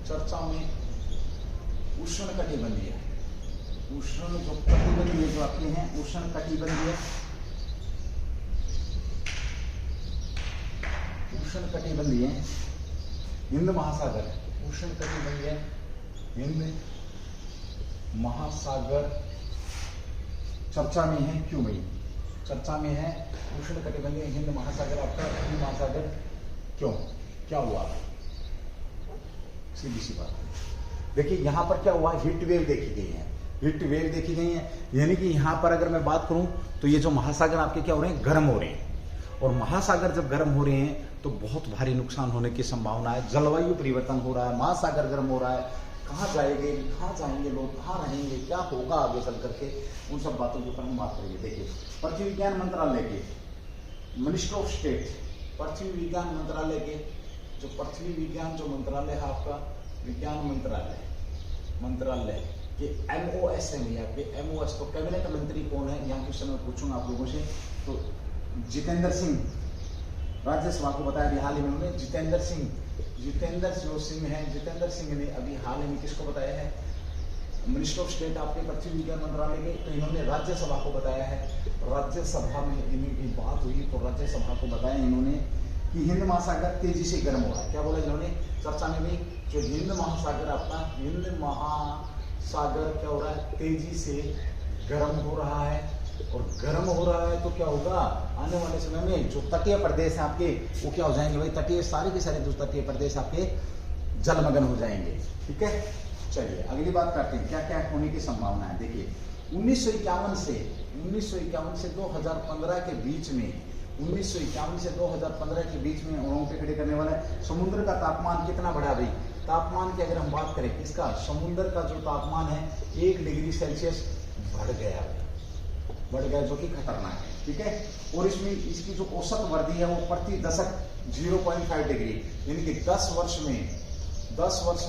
चर्चा में उष्ण कटिबंधीय, उष्ण जो कटिबंधीय जो आपके हैं, उष्ण कटिबंधीय, उष्ण कटिबंधीय हिंद महासागर, उष्ण कटिबंधीय हिंद महासागर चर्चा में है, क्यों भाई चर्चा में है उष्ण कटिबंधीय हिंद महासागर, आपका हिंद महासागर क्यों, क्या हुआ, सीधी सी बात। देखिए यहाँ पर क्या हुआ, हीट वेव देखी गई है, हीट वेव देखी गई है, यानी कि यहाँ पर अगर मैं बात करूं तो ये जो महासागर आपके क्या हो रहे हैं, गर्म हो रहे हैं। और महासागर जब गर्म हो रहे हैं तो बहुत भारी नुकसान होने की संभावना है, जलवायु परिवर्तन हो रहा है, महासागर गर्म हो रहा है, कहाँ जाएंगे, कहाँ जाएंगे लोग, कहाँ रहेंगे, क्या होगा आगे चल करके, उन सब बातों के ऊपर हम बात करेंगे। देखिए पृथ्वी विज्ञान मंत्रालय के मिनिस्टर ऑफ स्टेट, पृथ्वी विज्ञान मंत्रालय के जो पृथ्वी विज्ञान जो मंत्रालय है आपका, विज्ञान मंत्रालय के MOS है भैया, आपके MOS, तो कैबिनेट मंत्री कौन है, यहाँ क्वेश्चन मैं पूछूंगा आप लोगों से। तो जितेंद्र सिंह, राज्यसभा को बताया अभी हाल ही में उन्होंने, जितेंद्र जो सिंह है, जितेंद्र सिंह ने अभी हाल ही में किसको बताया है, मिनिस्टर ऑफ स्टेट आपके पश्चिम विज्ञान मंत्रालय के, तो इन्होंने राज्यसभा को बताया है। राज्यसभा में इनकी बात हुई तो राज्यसभा को बताया इन्होंने कि हिंद महासागर तेजी से गर्म हो रहा है। क्या बोला इन्होंने चर्चा में भी, जो हिंद महासागर अपना हिंद महासागर क्या हो रहा है, तेजी से गर्म हो रहा है। और गर्म हो रहा है तो क्या होगा, आने वाले समय में जो तटीय प्रदेश है आपके वो क्या हो जाएंगे भाई, तटीय सारे के सारे जो तटीय प्रदेश आपके जलमग्न हो जाएंगे। ठीक है, चलिए अगली बात करते हैं क्या क्या होने की संभावना है। देखिए 1951 से 2015 के बीच में, 1951 से 2015 के बीच में रोंगटे खड़े करने वाला है। समुद्र का तापमान कितना बढ़ा भाई, तापमान की अगर हम बात करें इसका, समुद्र का जो तापमान है 1 डिग्री सेल्सियस बढ़ गया, जो कि खतरनाक है। ठीक है, और इसमें इसकी जो औसत वृद्धि है वो प्रति दशक 0.5 डिग्री, यानी कि 10 वर्ष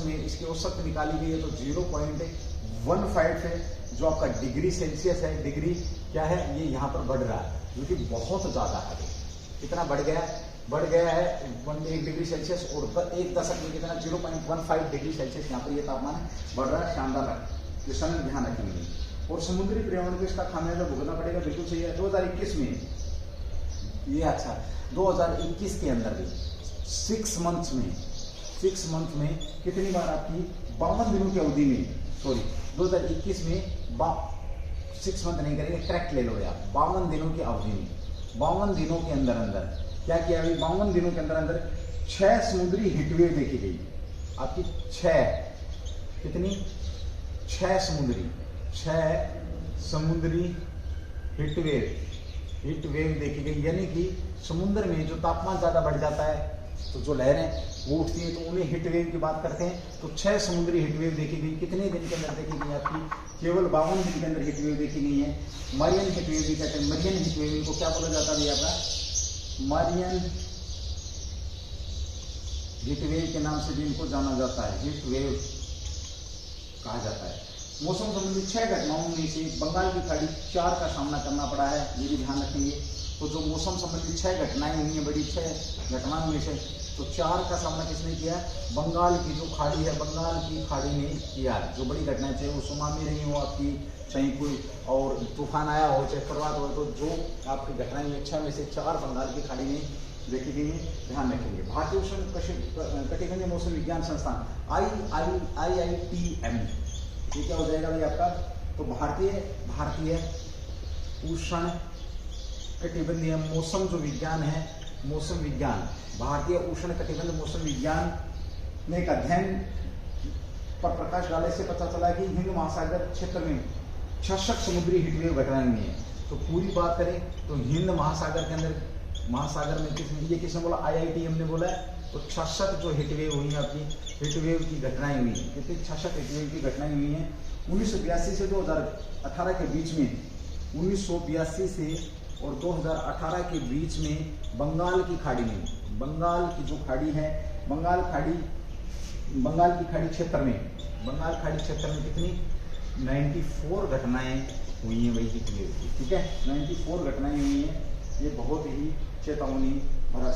में इसकी औसत निकाली गई है तो 0.15 है, जो आपका डिग्री सेल्सियस है। डिग्री क्या है, ये यहाँ पर बढ़ रहा है, जो कि बहुत ज्यादा है। कितना बढ़ गया है 1 डिग्री सेल्सियस, और 1 दशक में कितना 0.15 डिग्री सेल्सियस यहाँ पर ये तापमान बढ़ रहा है। शानदार है, ये समय ध्यान रखेंगे। और समुद्री पर्यावरण को इसका खामियाजा भुगतना पड़ेगा, बिल्कुल सही है। 2021 में ये अच्छा 2021 के अंदर भी 6 मंथ में कितनी बार आपकी 52 दिनों की अवधि में, सॉरी 2021 में 6 मंथ नहीं करेंगे, करेक्ट ले लो यार, 52 दिनों की अवधि में, 52 दिनों के अंदर क्या किया भाई, 52 दिनों के अंदर 6 समुद्री हीटवेव देखी गई आपकी। 6 समुद्री हीटवेव देखी गई, यानी कि समुद्र में जो तापमान ज्यादा बढ़ जाता है तो जो लहरें वो उठती है तो उन्हें हीटवेव की बात करते हैं। तो 6 समुद्री हीटवेव देखी गई। कितने दिन के अंदर देखी गई आपकी, केवल 52 दिन के अंदर हीटवेव देखी गई है। मरियन हीटवेव भी कहते हैं, मरियन हीटवेव को क्या बोला जाता है आपका, मरियन हीटवेव के नाम से भी इनको जाना जाता है, हीटवेव कहा जाता है। मौसम संबंधी 6 घटनाओं में से बंगाल की खाड़ी 4 का सामना करना पड़ा है, ये भी ध्यान रखेंगे। तो जो मौसम संबंधी 6 घटनाएं हुई हैं, बड़ी 6 घटनाओं में से तो 4 का सामना किसने किया, बंगाल की जो खाड़ी है, बंगाल की खाड़ी ने किया। जो बड़ी घटनाएं, चाहे वो सुनामी रही हो आपकी, चाहे कोई और तूफान आया हो, चाहे चक्रवात हो, तो जो आपकी घटनाएं हुई 6 में से 4 बंगाल की खाड़ी में देखी गई है, ध्यान रखेंगे। भारतीय उष्ण कटिबंधीय मौसम विज्ञान संस्थान IITM, ये क्या हो जाएगा भाई आपका, तो भारतीय उष्ण कटिबंधीय मौसम जो विज्ञान है, मौसम विज्ञान, भारतीय उष्ण कटिबंधीय मौसम विज्ञान ने एक अध्ययन पर प्रकाश डालने से पता चला कि हिंद महासागर क्षेत्र में 66 समुद्री हीटवेव घटनाएं हुई हैं। तो पूरी बात करें तो हिंद महासागर के अंदर, महासागर में किसने बोला, IITM ने बोला है। तो 66 जो हीटवेव हुई है आपकी, हीटवेव की घटनाएं हुई हैं। कितनी 66 हीटवेव की घटनाएं हुई हैं 1982 से 2018 के बीच में। 1982 से और 2018 के बीच में बंगाल की खाड़ी में, बंगाल की जो खाड़ी है, बंगाल की खाड़ी क्षेत्र में, बंगाल खाड़ी क्षेत्र में कितनी 94 घटनाएं हुई हैं वही हीटवेव की। ठीक है, 94 घटनाएं हुई हैं, ये बहुत ही चेतावनी भरा।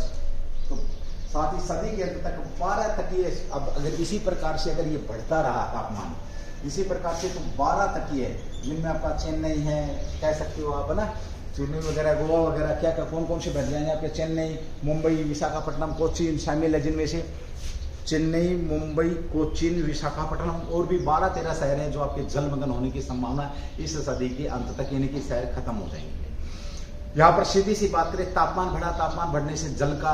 तो साथ ही सदी के अंत तक 12 तटीय, अब अगर इसी प्रकार से अगर ये बढ़ता रहा तापमान इसी प्रकार से, तो 12 तटीय जिनमें आपका चेन्नई है, कह सकते हो आप, है ना, चेन्नई वगैरह, गोवा वगैरह, क्या कौन से बढ़ जाएंगे आपके, चेन्नई, मुंबई, विशाखापट्टनम, कोचीन शामिल है, जिनमें से चेन्नई, मुंबई, कोचीन, विशाखापट्टनम और भी 12-13 शहर हैं जो आपके जलमग्न होने की संभावना इस सदी के अंत तक, यानी कि शहर खत्म हो जाएंगे। यहाँ पर सीधी सी बात करें, तापमान बढ़ा, तापमान बढ़ने से जल का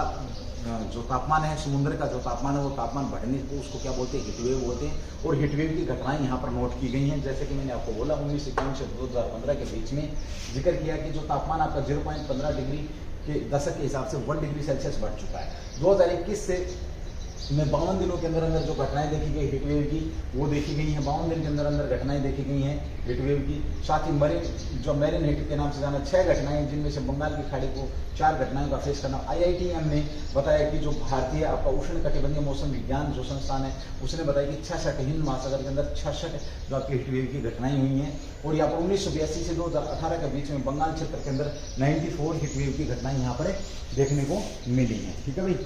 जो तापमान है, समुद्र का जो तापमान है, वो तापमान बढ़ने को उसको क्या बोलते हैं, हीटवेव बोलते हैं। और हीटवेव की घटनाएं यहाँ पर नोट की गई हैं। जैसे कि मैंने आपको बोला 1951 से 2015 के बीच में जिक्र किया कि जो तापमान आपका 0.15 डिग्री के दशक के हिसाब से 1 डिग्री सेल्सियस बढ़ चुका है। 2021 से में 52 दिनों के अंदर जो घटनाएं देखी गई हीटवेव की, वो देखी गई हैं। 52 दिन के अंदर घटनाएं देखी गई हैं हीटवेव की। साथ ही मैरिन हीट के नाम से जाना 6 घटनाएं, जिनमें से बंगाल की खाड़ी को 4 घटनाओं का फेस करना। IITM ने बताया कि जो भारतीय आपका उष्ण कटिबंधीय मौसम विज्ञान जो संस्थान है, उसने बताया कि 66 हिंद महासागर के अंदर 66 जो आपकी हीटवेव की घटनाएं हुई हैं। और यहाँ पर 1982 से 2018 के बीच में बंगाल क्षेत्र के अंदर 94 हीटवेव की घटनाएं यहाँ पर देखने को मिली हैं। ठीक है भाई,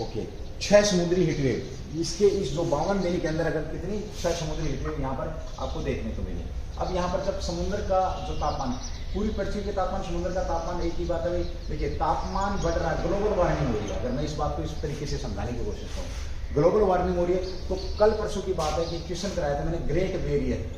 ओके। 6 समुद्री हीटवेव, इसके इस जो 52 दिन के अंदर अगर कितनी 6 समुद्री हीटवेव यहाँ पर आपको देखने को मिले। अब यहाँ पर जब समुद्र का जो तापमान, पूरी पृथ्वी के तापमान, समुद्र का तापमान एक ही बात है भाई, देखिए तापमान बढ़ रहा है, ग्लोबल वार्मिंग हो रही है। अगर मैं इस बात को इस तरीके से समझाने की कोशिश करूँ, ग्लोबल वार्मिंग हो रही है, तो कल परसों की बात है कि क्वेश्चन कराया था मैंने ग्रेट बैरियर,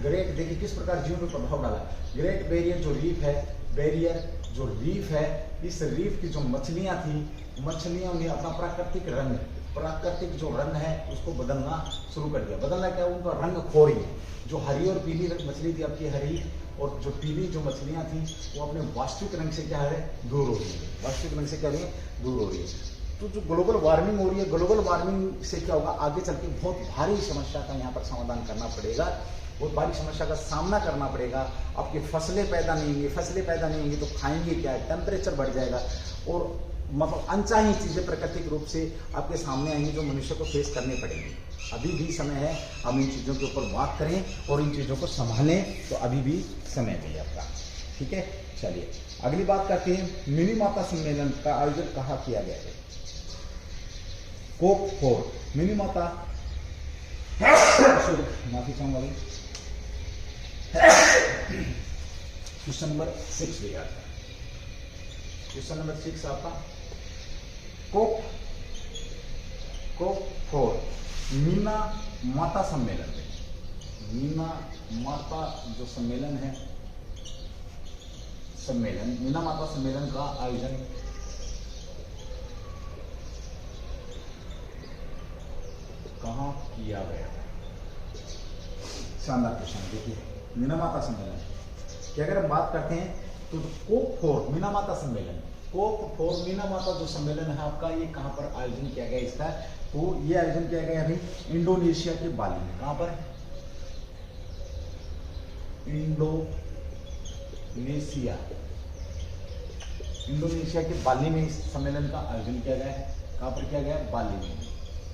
ग्रेट देखिए किस प्रकार जीवन पर प्रभाव डाला। ग्रेट बैरियर जो रीफ है, बैरियर जो रीफ है, इस रीफ की जो मछलियां थी, मछलियों ने अपना प्राकृतिक रंग, प्राकृतिक जो रंग है उसको बदलना शुरू कर दिया। बदलना क्या, उनका रंग खो रही है। जो हरी और पीली मछली थी आपकी हरी, और जो पीली जो मछलियां थी वो अपने वास्तविक रंग से क्या है, दूर हो रही है। वास्तविक रंग से क्या हो रही है, दूर हो रही है। तो जो ग्लोबल वार्मिंग हो रही है, ग्लोबल वार्मिंग से क्या होगा, आगे चल के बहुत भारी समस्या का यहाँ पर समाधान करना पड़ेगा, बहुत भारी समस्या का सामना करना पड़ेगा। आपकी फसलें पैदा नहीं होंगी, फसलें पैदा नहीं होंगी तो खाएंगे क्या, टेम्परेचर बढ़ जाएगा, और मतलब अनचाही चीजें प्राकृतिक रूप से आपके सामने आएंगी जो मनुष्य को फेस करनी पड़ेगी। अभी भी समय है हम इन चीजों के ऊपर बात करें और इन चीजों को संभालें, तो अभी भी समय है आपका। ठीक है, चलिए अगली बात करते हैं। मिनीमाता सम्मेलन का आयोजन कहाँ किया गया है? कोप 4 मिनीमाता माफी चाहूंगा भाई, क्वेश्चन नंबर 6 भी आता है। क्वेश्चन नंबर 6 आपका कोप 4 मीना माता सम्मेलन है। मीना माता जो सम्मेलन है, सम्मेलन मीना माता सम्मेलन का आयोजन कहाँ किया गया? शानदार क्वेश्चन। देखिए मीना माता सम्मेलन की अगर हम बात करते हैं तो कोप 4 मीना माता सम्मेलन, कोप 4 मीना माता जो सम्मेलन है आपका, ये कहां पर आयोजन किया गया इसका? तो ये आयोजन किया गया अभी इंडोनेशिया के बाली में। कहां पर? इंडोनेशिया के बाली में इस सम्मेलन का आयोजन किया गया है। कहां पर किया गया? बाली में,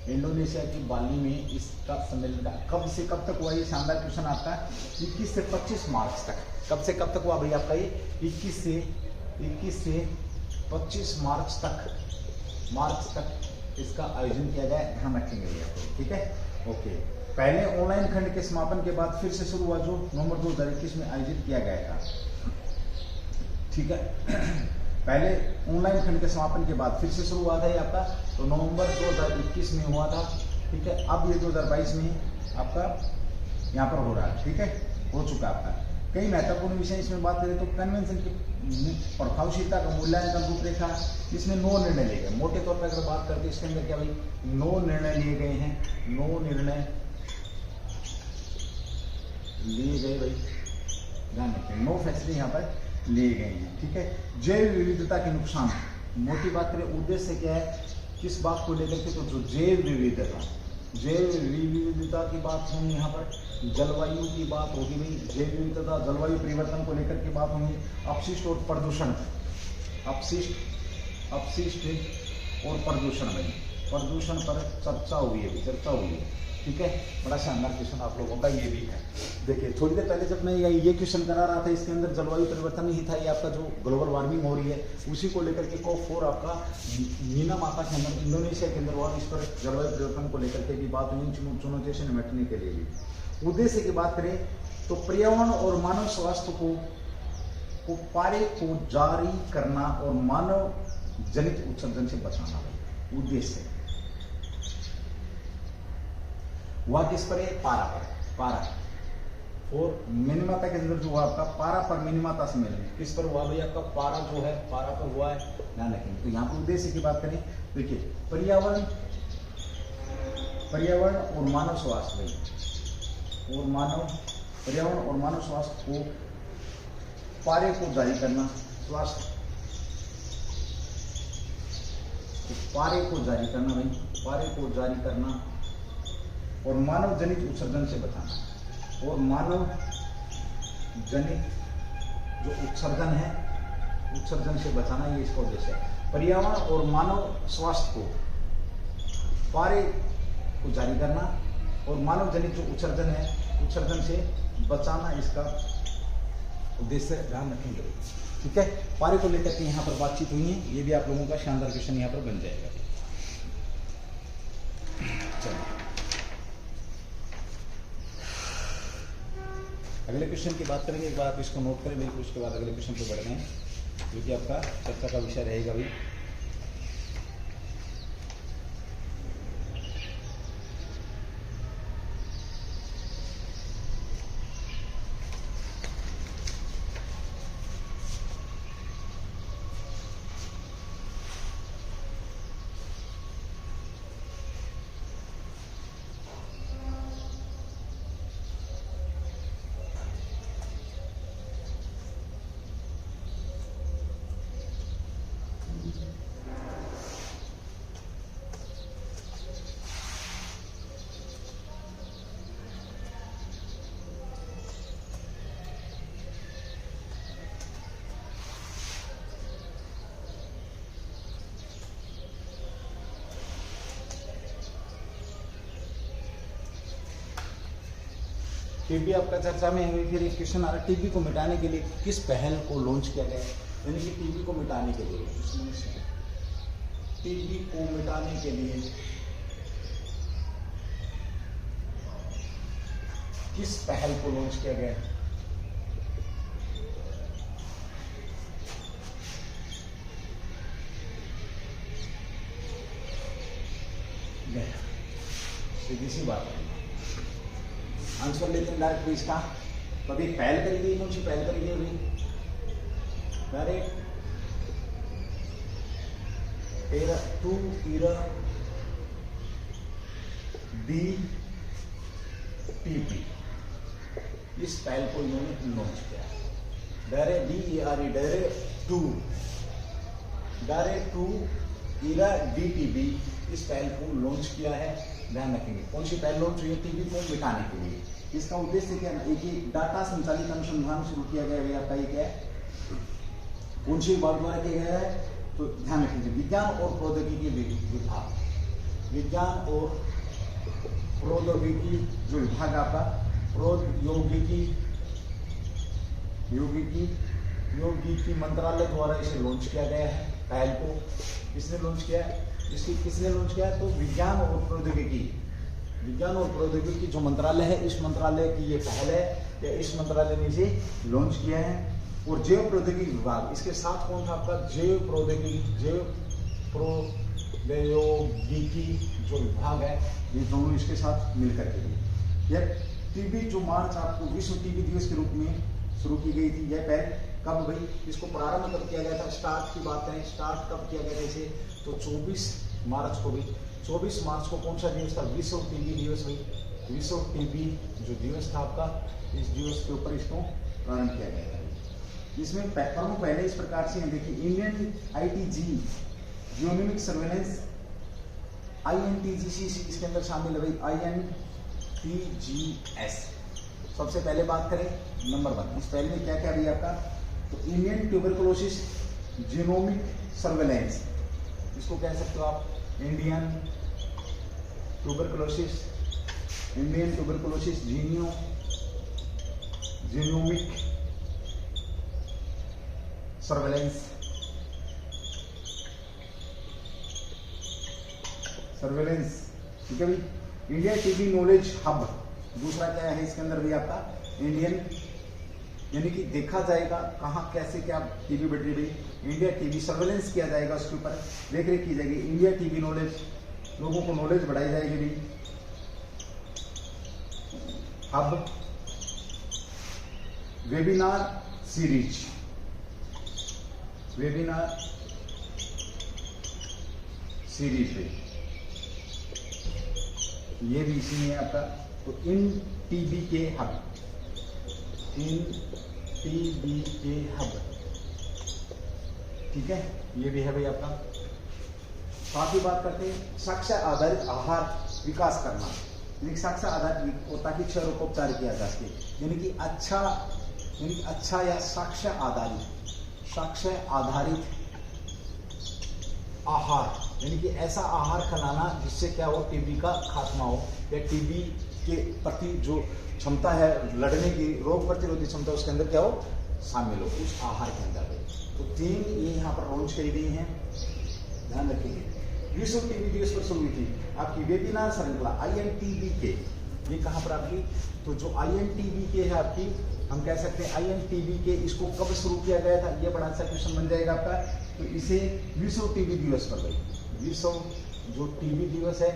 इंडोनेशिया की बाली में इसका सम्मेलन का कब से कब तक हुआ? ये शानदार क्वेश्चन आपका 21 से 25 मार्च तक। कब से कब तक हुआ भाई आपका? ये 21 से 25 मार्च तक इसका आयोजन किया गया। ध्यान रखेंगे भैया, ठीक है, ओके। पहले ऑनलाइन खंड के समापन के बाद फिर से शुरू हुआ, जो नवंबर 2021 में आयोजित किया गया था। ठीक है, पहले ऑनलाइन खंड के समापन के बाद फिर से शुरू हुआ था ये आपका, तो नवंबर 2021 में हुआ था। ठीक है, अब ये 2022 में आपका यहाँ पर हो रहा है। ठीक है, हो चुका आपका। कई महत्वपूर्ण विषय इसमें बात करें तो कन्वेंशन की प्रभावशीलता का मूल्यांकन रूपरेखा, इसमें 9 निर्णय लिए गए। मोटे तौर पर अगर बात करते हैं इसके अंदर क्या भाई, 9 निर्णय लिए गए हैं। 9 निर्णय लिए गए भाई, ध्यान रखें, 9 फैसले यहाँ पर लिए गए हैं। ठीक है, जैव विविधता के नुकसान, मोटी बात करें उद्देश्य क्या है, किस बात को लेकर के, तो जो जैव विविधता की बात होगी यहाँ पर, जलवायु की बात होगी भाई, जैव विविधता, जलवायु परिवर्तन को लेकर के बात होगी, अपशिष्ट और प्रदूषण, अपशिष्ट और प्रदूषण भाई, प्रदूषण पर चर्चा हुई है। ठीक है, बड़ा शानदार क्वेश्चन आप लोगों का ये भी है। देखिए थोड़ी देर पहले जब मैं ये क्वेश्चन करा रहा था, इसके अंदर जलवायु परिवर्तन ही था, ये आपका जो ग्लोबल वार्मिंग हो रही है उसी को लेकर के कोप 4 आपका मीना माता के अंदर इंडोनेशिया के अंदर हुआ। इस पर जलवायु परिवर्तन को लेकर के भी बात हुई, चुनौतियों से निपटने के लिए भी। उद्देश्य की बात करें तो पर्यावरण और मानव स्वास्थ्य को पारे को जारी करना और मानव जनित उत्सर्जन से बचाना उद्देश्य। वह किस पर है? पारा और मिनीमाता के अंदर जो हुआ आपका पारा पर मिनीमाता सम्मेलन किस पर हुआ भाई? आपका पारा जो है, पारा पर हुआ है, ध्यान रखेंगे। तो यहाँ पर उद्देश्य की बात करें, देखिए पर्यावरण और मानव स्वास्थ्य पर्यावरण और मानव स्वास्थ्य को पारे को जारी करना, पारे को जारी करना और मानव जनित उत्सर्जन से बचाना, और मानव जनित जो उत्सर्जन है, उत्सर्जन से बचाना, ये इसका उद्देश्य है। पर्यावरण और मानव स्वास्थ्य को पारे को जारी करना और मानव जनित जो उत्सर्जन है, उत्सर्जन से बचाना, इसका उद्देश्य, ध्यान रखेंगे। ठीक है, पारे को लेकर के यहाँ पर बातचीत हुई है, ये भी आप लोगों का शानदार क्वेश्चन यहाँ पर बन जाएगा। चलो अगले क्वेश्चन की बात करेंगे। एक बार आप इसको नोट करें बिल्कुल, उसके बाद अगले क्वेश्चन पे बढ़ गए जो कि आपका चर्चा का विषय रहेगा भाई। टीबी आपका चर्चा में है। फिर एक क्वेश्चन आ रहा है, टीबी को मिटाने के लिए किस पहल को लॉन्च किया गया है? यानी कि टीबी को मिटाने के लिए, टीबी को मिटाने के लिए किस पहल को लॉन्च किया गया है? सीधी सी बात है, आंसर लेते हैं डायरेक्ट इसका। तो अभी पहल करी गई, कौन सी पहल करी गई? डायरेक्ट टू इरा डी टीपी, इस पहल को इन्होंने लॉन्च किया। डायरेक्ट DERE डायरेक्ट टू इरा DTB, इस पहल को लॉन्च किया है। ध्यान रखेंगे कौन सी पहल लॉन्च हुई है? टीबी को मिटाने के लिए। इसका उद्देश्य क्या है? एक डाटा संचालित अनुसंधान शुरू किया गया है। आपका ये क्या है? कौन सी विभाग द्वारा किया गया है? तो ध्यान रखिए, विज्ञान और प्रौद्योगिकी विभाग, विज्ञान और प्रौद्योगिकी जो विभाग आपका प्रौद्योगिकी मंत्रालय द्वारा इसे लॉन्च किया गया है। पहल को किसने लॉन्च किया है? किसने लॉन्च किया है? तो विज्ञान और प्रौद्योगिकी जो मंत्रालय है, इस मंत्रालय की ये पहल है, या इस मंत्रालय ने इसे लॉन्च किया है। और जैव प्रौद्योगिकी विभाग, इसके साथ कौन था आपका? जैव प्रौद्योगिकी जो विभाग है, ये दोनों इसके साथ मिलकर के लिए। यह टीबी जो मार्च आपको विश्व टीबी दिवस के रूप में शुरू की गई थी, यह पहल कब भाई? इसको प्रारंभ कब किया गया था? स्टार्ट की बात करें, स्टार्ट कब किया गया था इसे? तो 24 मार्च को भी। 24 मार्च को कौन सा दिवस था? विश्व टीबी दिवस भाई। विश्व टीबी जो दिवस था आपका, इस दिवस के ऊपर इसको प्रारंभ किया गया था। इसमें प्रमुख पहले इस प्रकार से देखिए, इंडियन ITG जियोनिमिक सर्वेलेंस, INTGC इसके अंदर शामिल है भाई, INTGS। सबसे पहले बात करें नंबर 1, इस पहले में क्या क्या भी आपका? तो इंडियन ट्यूबरकुलोसिस जीनोमिक सर्वेलेंस, इसको कह सकते हो आप इंडियन ट्यूबरकुलोसिस जीनोमिक सर्वेलेंस। ठीक है भाई। इंडिया टीबी नॉलेज हब, दूसरा क्या है इसके अंदर भी आपका? इंडियन, यानी कि देखा जाएगा कहाँ कैसे क्या टीबी बढ़ रही है। इंडिया टीबी सर्वेलेंस किया जाएगा, उसके ऊपर देख रेख की जाएगी। इंडिया टीबी नॉलेज, लोगों को नॉलेज बढ़ाई जाएगी भी। हब वेबिनार सीरीज, भी ये भी इसी में आपका। तो इन टीबी के हब, ठीक है, ये भी है भाई आपका। साथ ही बात करते हैं साक्ष्य आधारित आहार विकास करना। साक्ष्य आधारित होता कि 6 रोगोपचार किया जा सके, यानी कि अच्छा या साक्ष्य आधारित आहार, यानी कि ऐसा आहार खिलाना जिससे क्या हो? टीबी का खात्मा हो, या टीबी के प्रति जो क्षमता है लड़ने की, रोग प्रतिरोधी क्षमता उसके अंदर क्या हो? शामिल हो उस आहार के अंदर। तो 3 ये यहाँ पर लॉन्च करी गई हैं, ध्यान रखिए। विश्व टीबी दिवस पर शुरू हुई थी आपकी वेबिनार श्रृंखला INTBK। ये कहाँ पर आपकी, तो जो INTBK है आपकी, हम कह सकते हैं INTBK, इसको कब शुरू किया गया था, ये बड़ा अच्छा क्वेश्चन बन जाएगा आपका। तो इसे विश्व टीबी दिवस पर भाई, विश्व जो टीबी दिवस है,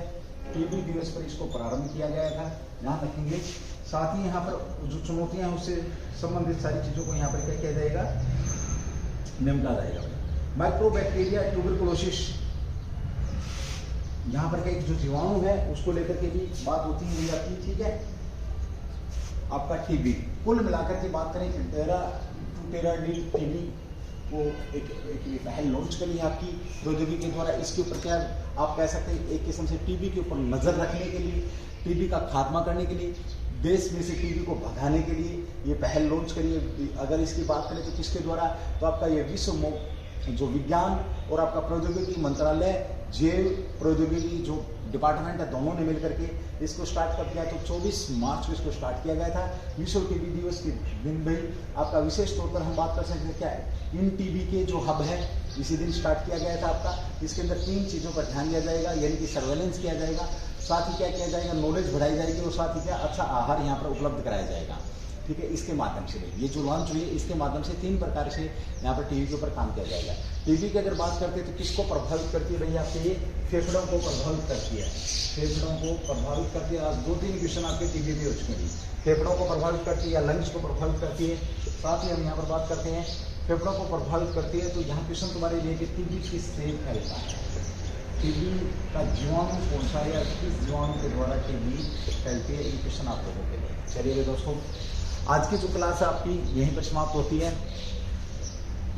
टीबी दिवस पर इसको प्रारंभ किया गया था, ध्यान रखेंगे। साथ ही यहाँ पर जो चुनौतियां हैं उससे संबंधित सारी चीजों को यहाँ पर क्या किया जाएगा, निपटा जाएगा। माइक्रोबैक्टीरिया ट्यूबरकुलोसिस, यहाँ पर एक जो जीवाणु है उसको लेकर के भी बात होती है आपकी, ठीक है। आपका टीबी कुल मिलाकर के बात करें, टेराडी टीबी को एक पहल लॉन्च करी है आपकी प्रौद्योगिकी के द्वारा। इसके ऊपर क्या आप कह सकते हैं, एक किस्म से टीबी के ऊपर नजर रखने के लिए, टीबी का खात्मा करने के लिए, देश में से टीबी को भगाने के लिए ये पहल लॉन्च करी है। अगर इसकी बात करें तो किसके द्वारा, तो आपका ये विश्व जो विज्ञान और आपका प्रौद्योगिकी मंत्रालय, जैव प्रौद्योगिकी जो डिपार्टमेंट है, दोनों ने मिलकर के इसको स्टार्ट कर दिया। तो 24 मार्च को इसको स्टार्ट किया गया था। विश्व टीबी दिवस के दिन भाई आपका विशेष तौर पर हम बात कर सकते हैं क्या है, इन टीबी के जो हब है इसी दिन स्टार्ट किया गया था आपका। इसके अंदर 3 चीज़ों पर ध्यान दिया जाएगा, यानी कि सर्वेलेंस किया जाएगा, साथ ही क्या किया जाएगा, नॉलेज बढ़ाई जाएगी, और साथ ही क्या अच्छा आहार यहाँ पर उपलब्ध कराया जाएगा, ठीक है। इसके माध्यम से ये जो लॉन्च हुई है, इसके माध्यम से 3 प्रकार से यहाँ पर टीबी के ऊपर काम किया जाएगा। टीबी की अगर बात करते हैं तो किसको प्रभावित करती है भैया, आपके ये फेफड़ों को प्रभावित करती है, फेफड़ों को प्रभावित करती है। आज 2-3 क्वेश्चन आपके टीबी में हो चुके हैं। फेफड़ों को प्रभावित करती है या लंग्स को प्रभावित करती है। साथ ही हम यहाँ पर बात करते हैं फेफड़ों को प्रभावित करती है, तो यहाँ क्वेश्चन तुम्हारे लिए कि टीबी किससे फैलता है, टीबी का जीवाणु कौन सा है या किस जीवाणु के द्वारा टीबी फैलती है, ये क्वेश्चन आप लोगों के लिए। चलिए दोस्तों, आज की जो क्लास है आपकी यहीं पर समाप्त होती है।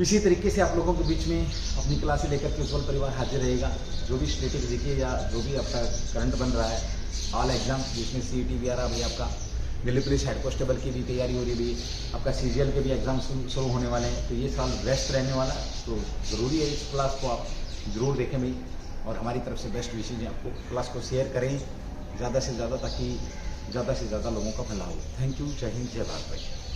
इसी तरीके से आप लोगों के बीच में अपनी क्लासें लेकर के उज्जवल परिवार हाजिर रहेगा। जो भी स्टेटिक जीके या जो भी आपका करंट बन रहा है, ऑल एग्जाम जिसमें CET भी आ रहा है, आपका दिल्ली पुलिस हेड कांस्टेबल की भी तैयारी हो रही है, आपका CGL के भी एग्जाम शुरू होने वाले हैं। तो ये साल बेस्ट रहने वाला है, तो ज़रूरी है इस क्लास को आप ज़रूर देखें भाई, और हमारी तरफ से बेस्ट विशेष है आपको। क्लास को शेयर करें ज़्यादा से ज़्यादा, ताकि ज़्यादा से ज़्यादा लोगों का भला हो। थैंक यू, जय हिंद, जय भारत भाई।